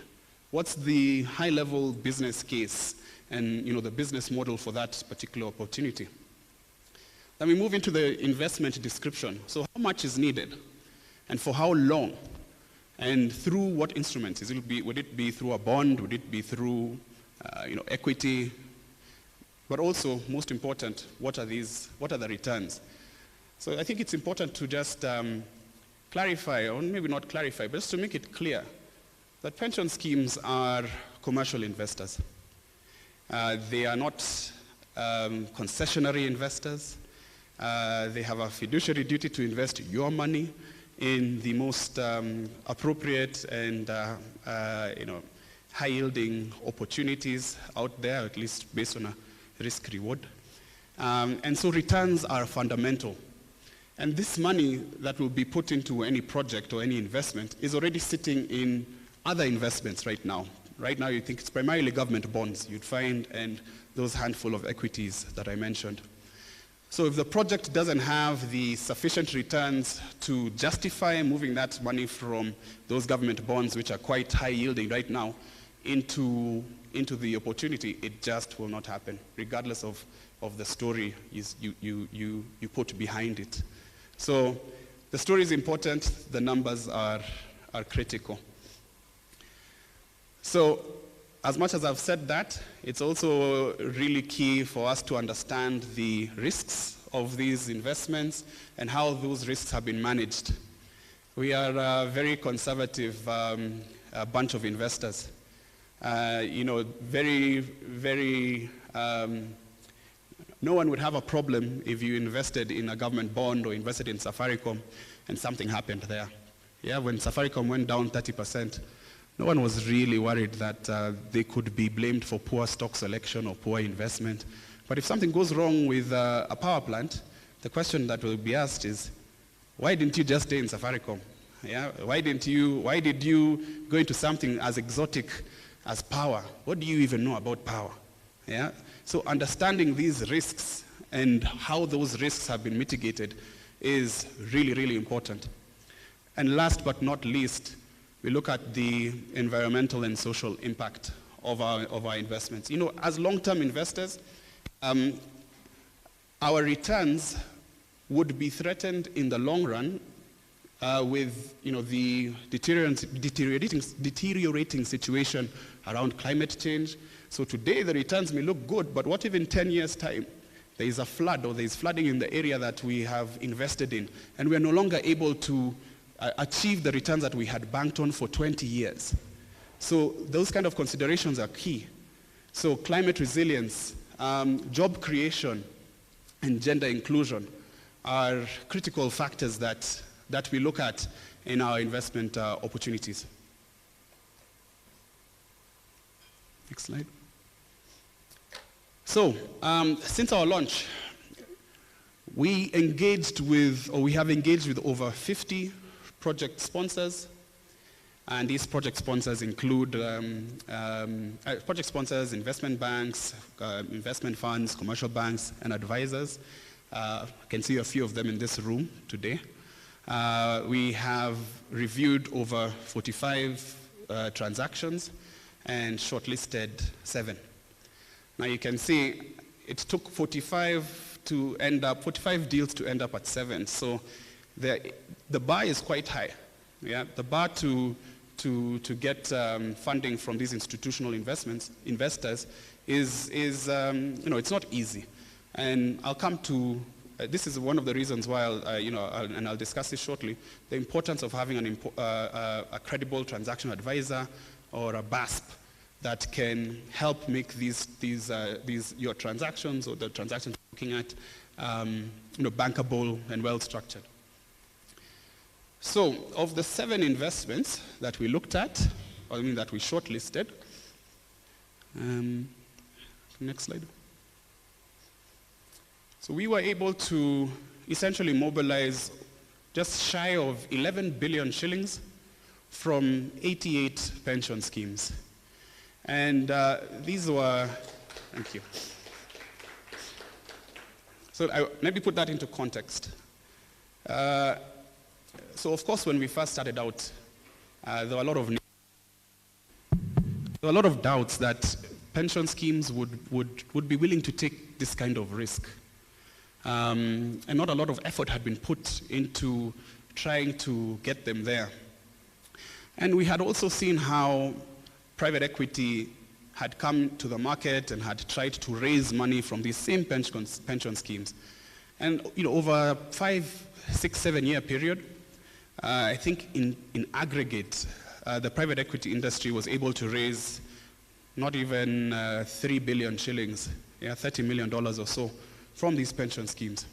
S15: What's the high-level business case and the business model for that particular opportunity? Then we move into the investment description. So how much is needed, and for how long, and through what instruments? Would it be through a bond? Would it be through equity? But also, most important, what are the returns? So I think it's important to just clarify, or maybe not clarify, but just to make it clear that pension schemes are commercial investors. They are not concessionary investors. They have a fiduciary duty to invest your money in the most appropriate and high-yielding opportunities out there, at least based on a risk-reward. And so returns are fundamental. And this money that will be put into any project or any investment is already sitting in other investments right now. Right now, you think it's primarily government bonds you'd find, and those handful of equities that I mentioned. So if the project doesn't have the sufficient returns to justify moving that money from those government bonds, which are quite high yielding right now, into into the opportunity, it just will not happen, regardless of the story you put behind it. So the story is important, the numbers are critical. So as much as I've said that, it's also really key for us to understand the risks of these investments and how those risks have been managed. We are a very conservative bunch of investors. No one would have a problem if you invested in a government bond or invested in Safaricom and something happened there. Yeah, when Safaricom went down 30%, no one was really worried that they could be blamed for poor stock selection or poor investment. But if something goes wrong with a power plant, the question that will be asked is, why didn't you just stay in Safaricom? Yeah? Why did you go into something as exotic as power? What do you even know about power? Yeah? So understanding these risks and how those risks have been mitigated is really, really important. And last but not least, we look at the environmental and social impact of our investments. As long-term investors, our returns would be threatened in the long run with the deteriorating situation around climate change. So today the returns may look good, but what if in 10 years' time there is a flood or there is flooding in the area that we have invested in, and we are no longer able to achieve the returns that we had banked on for 20 years. So those kind of considerations are key. So climate resilience, job creation, and gender inclusion are critical factors that we look at in our investment opportunities. Next slide. So since our launch, we have engaged with over 50 project sponsors, and these project sponsors include project sponsors, investment banks, investment funds, commercial banks, and advisors. I can see a few of them in this room today. We have reviewed over 45 transactions and shortlisted 7. Now you can see it took 45 deals to end up at 7. So the bar is quite high. Yeah, the bar to get funding from these institutional investors is it's not easy. And I'll come to this is one of the reasons why and I'll discuss this shortly. The importance of having a credible transaction advisor or a BASP that can help make these your transactions or the transactions you're looking at bankable and well structured. So, of the 7 investments that we looked at, that we shortlisted, next slide. So we were able to essentially mobilize just shy of 11 billion shillings from 88 pension schemes. And these were, thank you. So maybe put that into context. So of course, when we first started out, there were a lot of doubts that pension schemes would be willing to take this kind of risk. And not a lot of effort had been put into trying to get them there. And we had also seen how private equity had come to the market and had tried to raise money from these same pension schemes. And over a 5, 6, 7 year period, I think in aggregate, the private equity industry was able to raise not even 3 billion shillings, $30 million or so, from these pension schemes.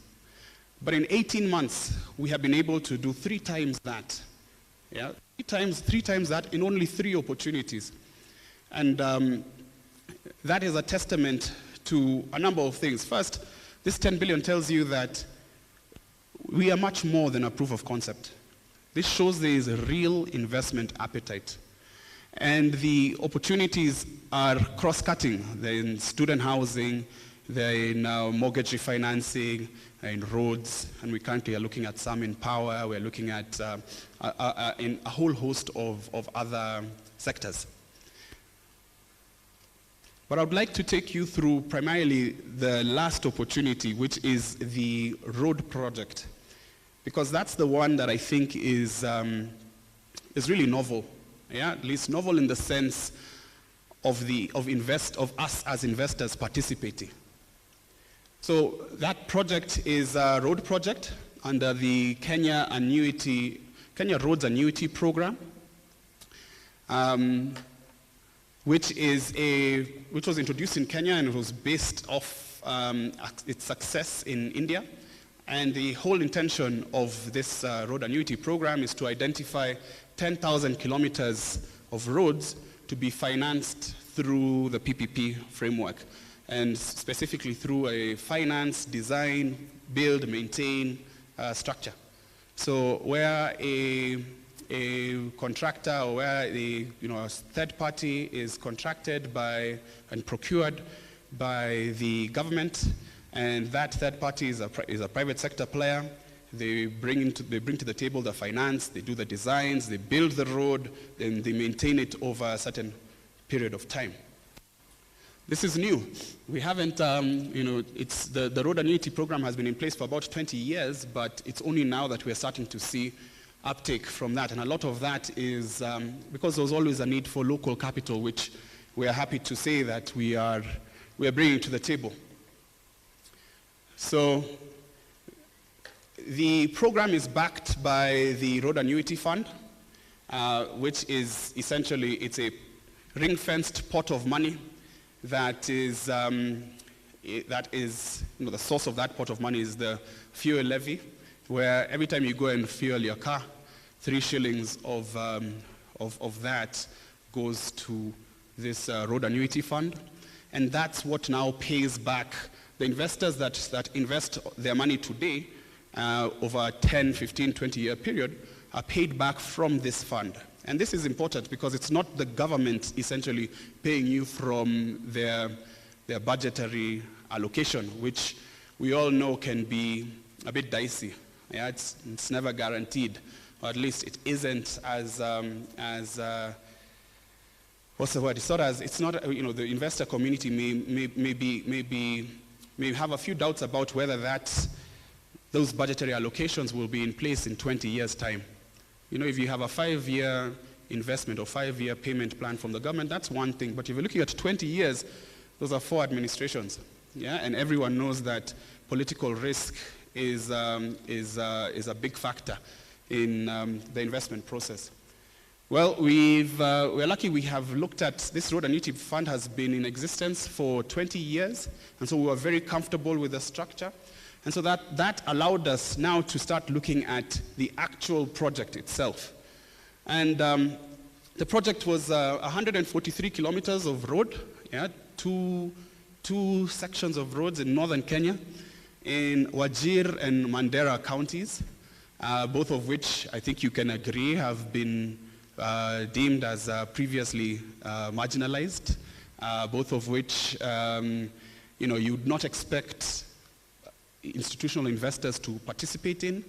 S15: But in 18 months, we have been able to do 3 times that. Yeah, three times that in only 3 opportunities. And that is a testament to a number of things. First, this 10 billion tells you that we are much more than a proof of concept. This shows there is a real investment appetite. And the opportunities are cross-cutting. They're in student housing, they're in mortgage refinancing, in roads, and we currently are looking at some in power. We're looking at in a whole host of other sectors. But I would like to take you through primarily the last opportunity, which is the road project, because that's the one that I think is really novel. Yeah, at least novel in the sense of us as investors participating. So that project is a road project under the Kenya Roads Annuity Program, which was introduced in Kenya, and it was based off its success in India. And the whole intention of this road annuity program is to identify 10,000 kilometers of roads to be financed through the PPP framework, and specifically through a finance, design, build, maintain structure. So where a contractor or where a third party is contracted by and procured by the government, and that third party is a private sector player. They bring to the table the finance, they do the designs, they build the road, then they maintain it over a certain period of time. This is new. We haven't, it's the road annuity program has been in place for about 20 years, but it's only now that we're starting to see uptake from that. And a lot of that is because there was always a need for local capital, which we are happy to say that we are bringing to the table. So the program is backed by the Road Annuity Fund, which is essentially, it's a ring-fenced pot of money that is, the source of that pot of money is the fuel levy, where every time you go and fuel your car, 3 shillings of that goes to this Road Annuity Fund. And that's what now pays back the investors that invest their money today over a 10, 15, 20-year period are paid back from this fund. And this is important because it's not the government essentially paying you from their budgetary allocation, which we all know can be a bit dicey. Yeah, it's never guaranteed, or at least it isn't as what's the word? It's not the investor community may have a few doubts about whether those budgetary allocations will be in place in 20 years' time. If you have a 5-year investment or 5-year payment plan from the government, that's one thing. But if you're looking at 20 years, those are 4 administrations. Yeah, and everyone knows that political risk is a big factor in the investment process. Well, we're lucky we have looked at, this Road Annuity Fund has been in existence for 20 years, and so we were very comfortable with the structure. And so that allowed us now to start looking at the actual project itself. And the project was 143 kilometers of road, yeah, two sections of roads in northern Kenya, in Wajir and Mandera counties, both of which I think you can agree have been deemed as previously marginalized, both of which you'd not expect institutional investors to participate in.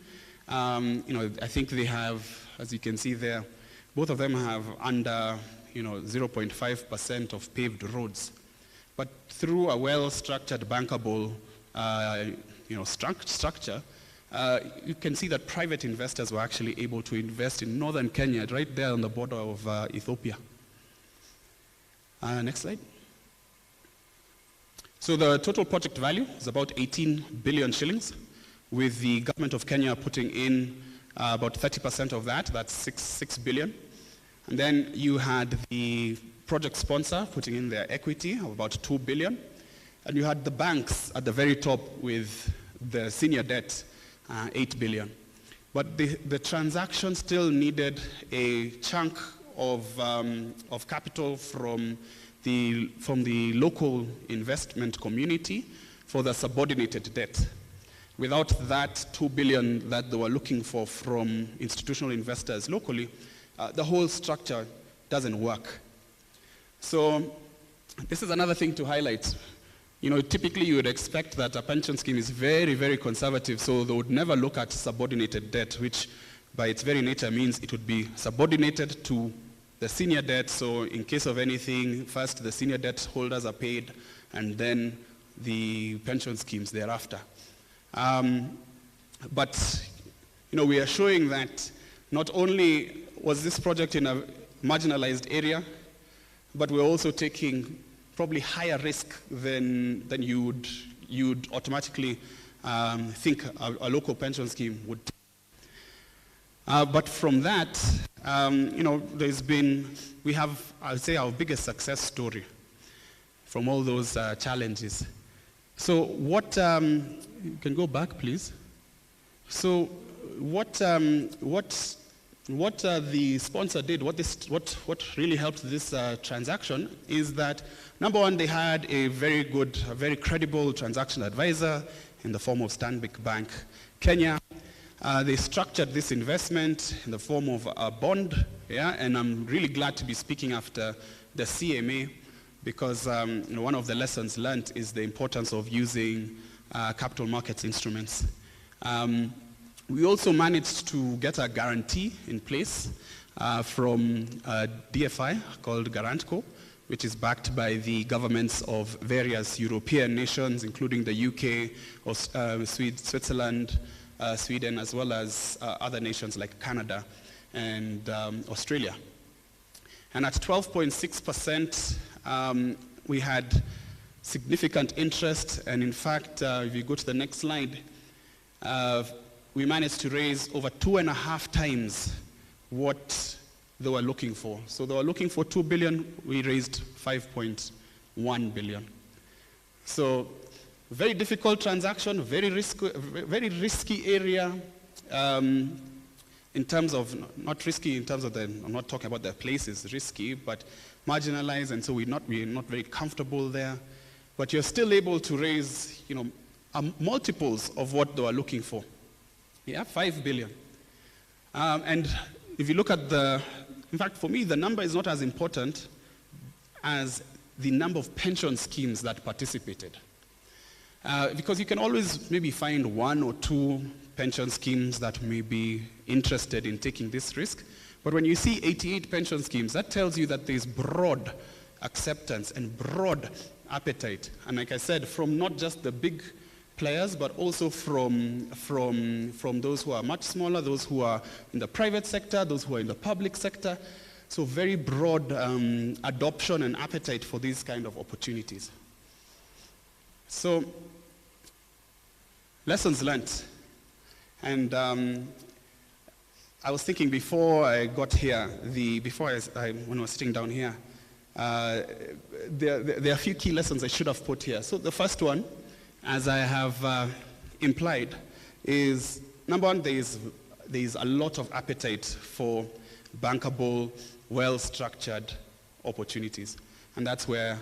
S15: I think they have, as you can see there, both of them have under 0.5% of paved roads. But through a well-structured, bankable structure, you can see that private investors were actually able to invest in northern Kenya, right there on the border of Ethiopia. Next slide. So the total project value is about 18 billion shillings, with the government of Kenya putting in about 30% of that, that's 6 billion. And then you had the project sponsor putting in their equity of about 2 billion. And you had the banks at the very top with the senior debt, 8 billion. But the transaction still needed a chunk of capital from the local investment community for the subordinated debt. Without that 2 billion that they were looking for from institutional investors locally, the whole structure doesn't work. So this is another thing to highlight. Typically you would expect that a pension scheme is very, very conservative, so they would never look at subordinated debt, which by its very nature means it would be subordinated to the senior debt. So in case of anything, first the senior debt holders are paid, and then the pension schemes thereafter. But we are showing that not only was this project in a marginalized area, but we're also taking probably higher risk than you'd automatically think a local pension scheme would. But from that, we have, I'll say, our biggest success story from all those challenges. So what, you can go back, please. So what the sponsor did, what really helped this transaction is that, number one, they had a very good, a very credible transaction advisor in the form of Stanbic Bank Kenya. They structured this investment in the form of a bond, and I'm really glad to be speaking after the CMA, because one of the lessons learned is the importance of using capital markets instruments. We also managed to get a guarantee in place from DFI called Garantco, which is backed by the governments of various European nations, including the UK, Switzerland, Sweden, as well as other nations like Canada and Australia. And at 12.6%, we had significant interest, and in fact, if you go to the next slide, we managed to raise over 2.5 times what they were looking for. So they were looking for 2 billion, we raised 5.1 billion. So very difficult transaction, very risky area, in terms of, not risky in terms of I'm not talking about the places, risky, but marginalized, and so we're not very comfortable there. But you're still able to raise, multiples of what they were looking for. 5 billion. And if you look at in fact, for me, the number is not as important as the number of pension schemes that participated. Because you can always maybe find 1 or 2 pension schemes that may be interested in taking this risk. But when you see 88 pension schemes, that tells you that there's broad acceptance and broad appetite. And like I said, from not just the big players, but also from those who are much smaller, those who are in the private sector, those who are in the public sector. So very broad adoption and appetite for these kind of opportunities. So lessons learned. And I was thinking before I got here, when I was sitting down here, there are a few key lessons I should have put here. So the first one, as I have implied, is number one, there is a lot of appetite for bankable, well-structured opportunities. And that's where,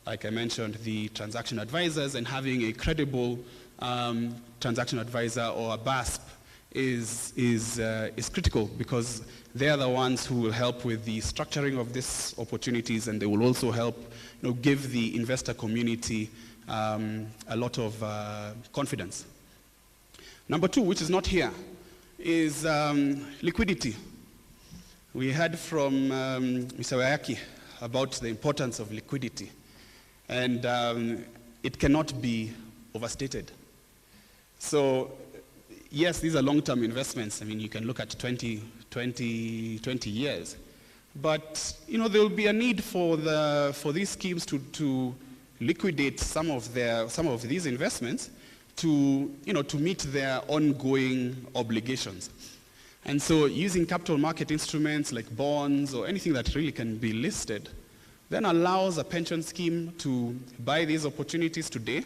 S15: like I mentioned, the transaction advisors and having a credible transaction advisor or a BASP is critical, because they are the ones who will help with the structuring of these opportunities, and they will also help give the investor community a lot of confidence. Number two, which is not here, is liquidity. We heard from Mr. Wayaki about the importance of liquidity, and it cannot be overstated. So yes, these are long-term investments. I mean, you can look at 20 years. But there will be a need for these schemes to liquidate some of these investments to meet their ongoing obligations. And so using capital market instruments like bonds or anything that really can be listed then allows a pension scheme to buy these opportunities today,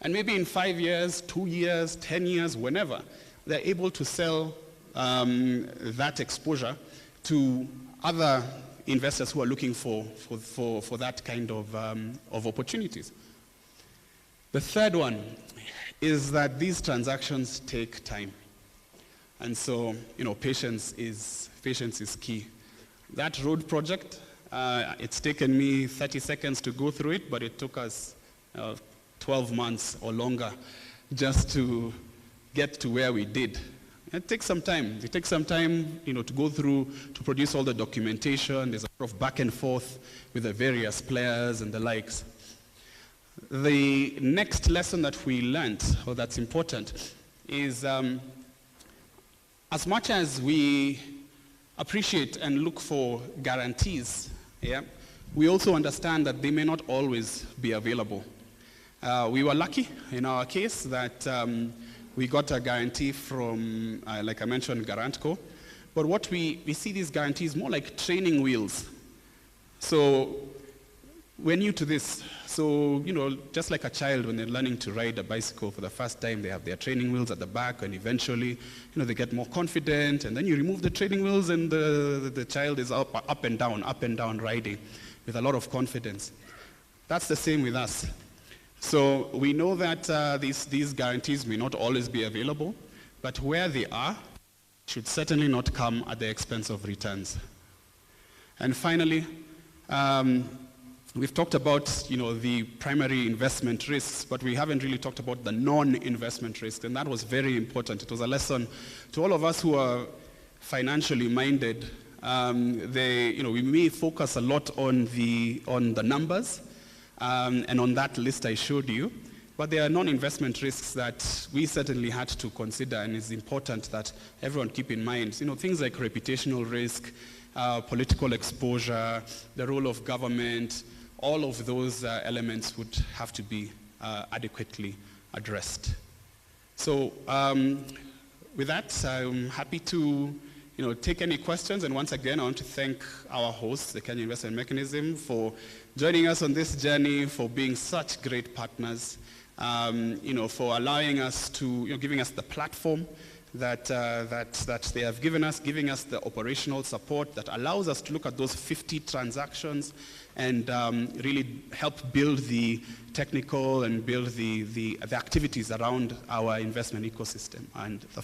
S15: and maybe in 5 years, 2 years, 10 years, whenever, they're able to sell that exposure to other investors who are looking for that kind of opportunities. The third one is that these transactions take time. And so, patience is key. That road project, it's taken me 30 seconds to go through it, but it took us 12 months or longer just to get to where we did. It takes some time. It takes some time, to go through, to produce all the documentation. There's a lot of back and forth with the various players and the likes. The next lesson that we learned, or that's important, is as much as we appreciate and look for guarantees, we also understand that they may not always be available. We were lucky in our case that we got a guarantee from, like I mentioned, Garantco. But what we see these guarantees more like training wheels. So we're new to this. So, just like a child when they're learning to ride a bicycle for the first time, they have their training wheels at the back, and eventually, they get more confident, and then you remove the training wheels, and the child is up and down riding with a lot of confidence. That's the same with us. So we know that these guarantees may not always be available, but where they are, should certainly not come at the expense of returns. And finally, we've talked about the primary investment risks, but we haven't really talked about the non-investment risks, and that was very important. It was a lesson to all of us who are financially minded. We may focus a lot on the numbers, and on that list I showed you, but there are non-investment risks that we certainly had to consider, and it's important that everyone keep in mind. Things like reputational risk, political exposure, the role of government, all of those elements would have to be adequately addressed. So with that, I'm happy to take any questions, and once again I want to thank our hosts, the Kenya Investment Mechanism, for joining us on this journey, for being such great partners, for allowing us to, giving us the platform that they have given us, giving us the operational support that allows us to look at those 50 transactions and really help build the technical and build the activities around our investment ecosystem and the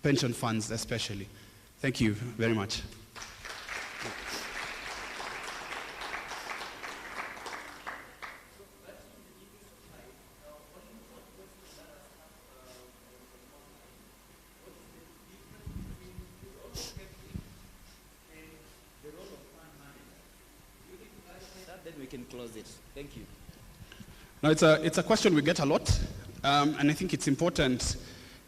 S15: pension funds especially. Thank you very much.
S16: Then we can close it. Thank you.
S15: Now, it's a question we get a lot, and I think it's important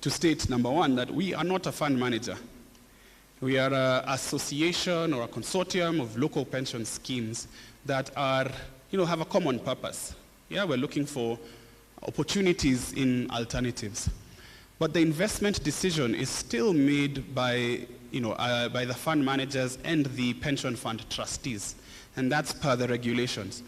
S15: to state, number one, that we are not a fund manager. We are an association or a consortium of local pension schemes that are, have a common purpose. Yeah, we're looking for opportunities in alternatives. But the investment decision is still made by the fund managers and the pension fund trustees, and that's per the regulations.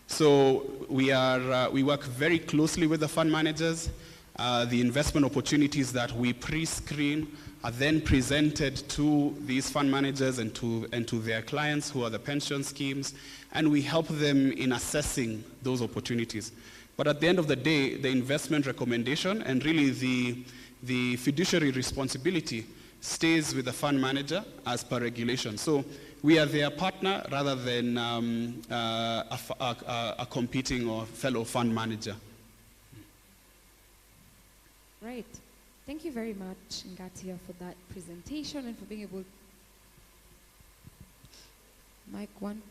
S15: So we work very closely with the fund managers. The investment opportunities that we pre-screen are then presented to these fund managers and to their clients, who are the pension schemes, and we help them in assessing those opportunities. But at the end of the day, the investment recommendation and really the fiduciary responsibility stays with the fund manager as per regulation. So we are their partner rather than a competing or fellow fund manager.
S1: Right. Thank you very much, Ngatia, for that presentation and for being able... Mic one.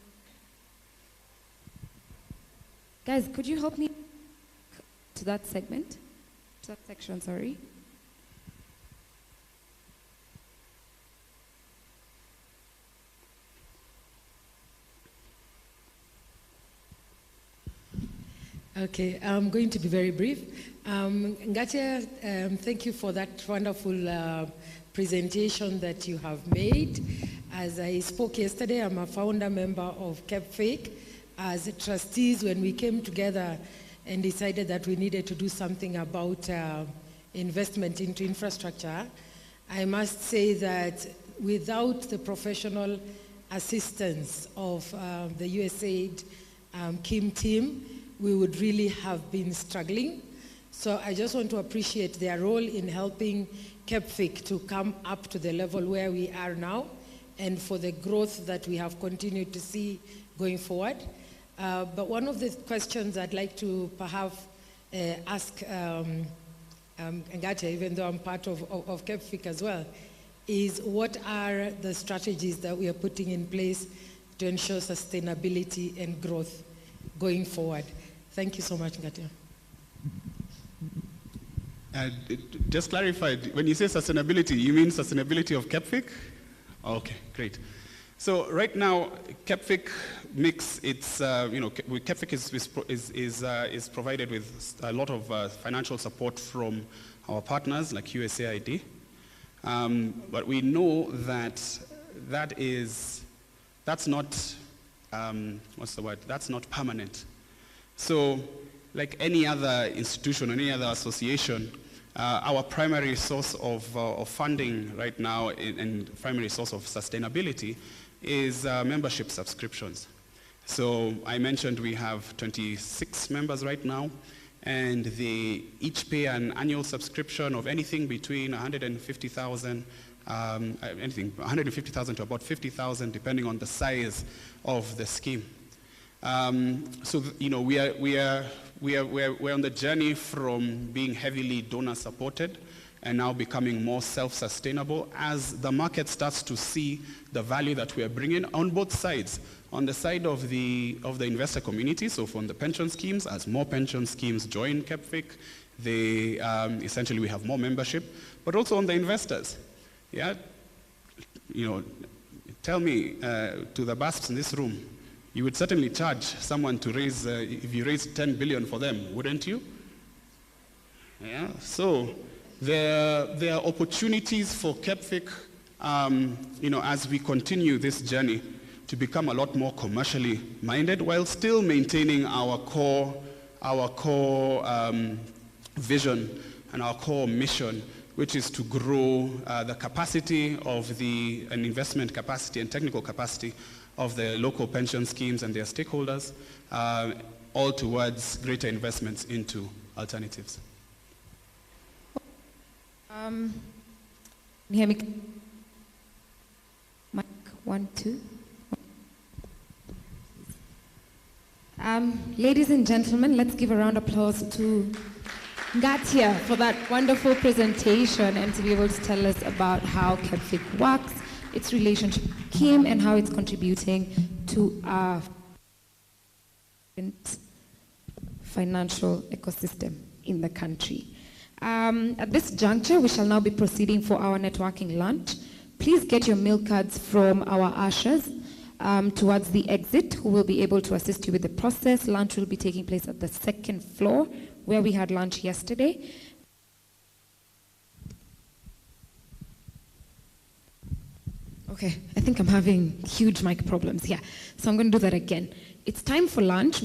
S1: Guys, could you help me to that segment? To that section, sorry.
S17: Okay, I'm going to be very brief. Ngatia, thank you for that wonderful presentation that you have made. As I spoke yesterday, I'm a founder member of CAPFIC. As trustees, when we came together and decided that we needed to do something about investment into infrastructure, I must say that without the professional assistance of the USAID KIM team, we would really have been struggling. So I just want to appreciate their role in helping CAPFIC to come up to the level where we are now and for the growth that we have continued to see going forward. But one of the questions I'd like to perhaps ask Ngatia, even though I'm part of KEPFIC as well, is what are the strategies that we are putting in place to ensure sustainability and growth going forward? Thank you so much, Ngatia.
S15: Just clarified, when you say sustainability, you mean sustainability of KEPFIC? Okay, great. So right now, KEPFIC makes its, KEPFIC is provided with a lot of financial support from our partners like USAID. But we know that that's not, that's not permanent. So like any other institution, any other association, our primary source of funding right now and primary source of sustainability is membership subscriptions. So I mentioned we have 26 members right now, and they each pay an annual subscription of anything between 150,000 to about 50,000, depending on the size of the scheme. So we're on the journey from being heavily donor supported and now becoming more self-sustainable as the market starts to see the value that we are bringing on both sides. On the side of the investor community, so from the pension schemes, as more pension schemes join KEPFIC, essentially we have more membership, but also on the investors. Yeah, tell me, to the BASPs in this room, you would certainly charge someone to raise, if you raise 10 billion for them, wouldn't you? Yeah, so there are opportunities for KEPFIC, as we continue this journey to become a lot more commercially minded while still maintaining our core vision and our core mission, which is to grow the capacity of an investment capacity and technical capacity of the local pension schemes and their stakeholders, all towards greater investments into alternatives.
S1: Hear me? Mic 1, 2. Ladies and gentlemen, let's give a round of applause to Ngatia for that wonderful presentation and to be able to tell us about how KEPFIC works, its relationship with KIM, and how it's contributing to our financial ecosystem in the country. At this juncture, we shall now be proceeding for our networking lunch. Please get your meal cards from our ushers towards the exit, who will be able to assist you with the process. Lunch will be taking place at the second floor, where we had lunch yesterday. Okay, I think I'm having huge mic problems here, so I'm going to do that again. It's time for lunch.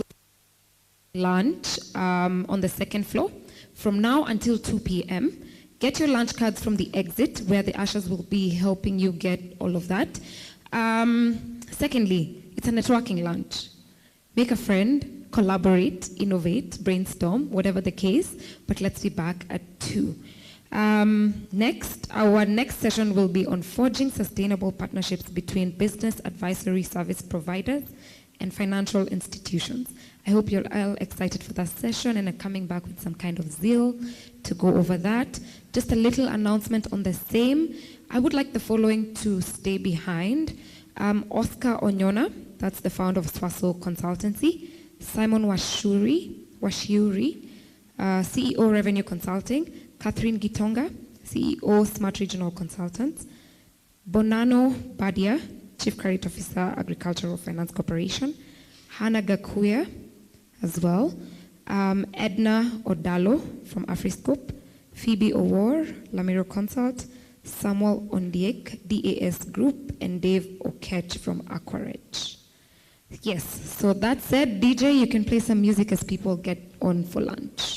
S1: Lunch on the second floor from now until 2 p.m. Get your lunch cards from the exit, where the ushers will be helping you get all of that. Secondly, it's a networking lunch. Make a friend, collaborate, innovate, brainstorm, whatever the case, but let's be back at 2. Our next session will be on forging sustainable partnerships between business advisory service providers and financial institutions. I hope you're all excited for that session and are coming back with some kind of zeal to go over that. Just a little announcement on the same. I would like the following to stay behind. Oscar Nyona, that's the founder of Swaso Consultancy. Simon Washiuri, CEO Revenue Consulting. Catherine Gitonga, CEO Smart Regional Consultants. Bonano Badia, Chief Credit Officer, Agricultural Finance Corporation. Hannah Gakuya as well. Edna Odalo from AfriScope. Phoebe Owor, Lamiro Consult. Samuel Ondiek, DAS Group, and Dave Okech from Aquaridge. Yes, so that said, DJ, you can play some music as people get on for lunch.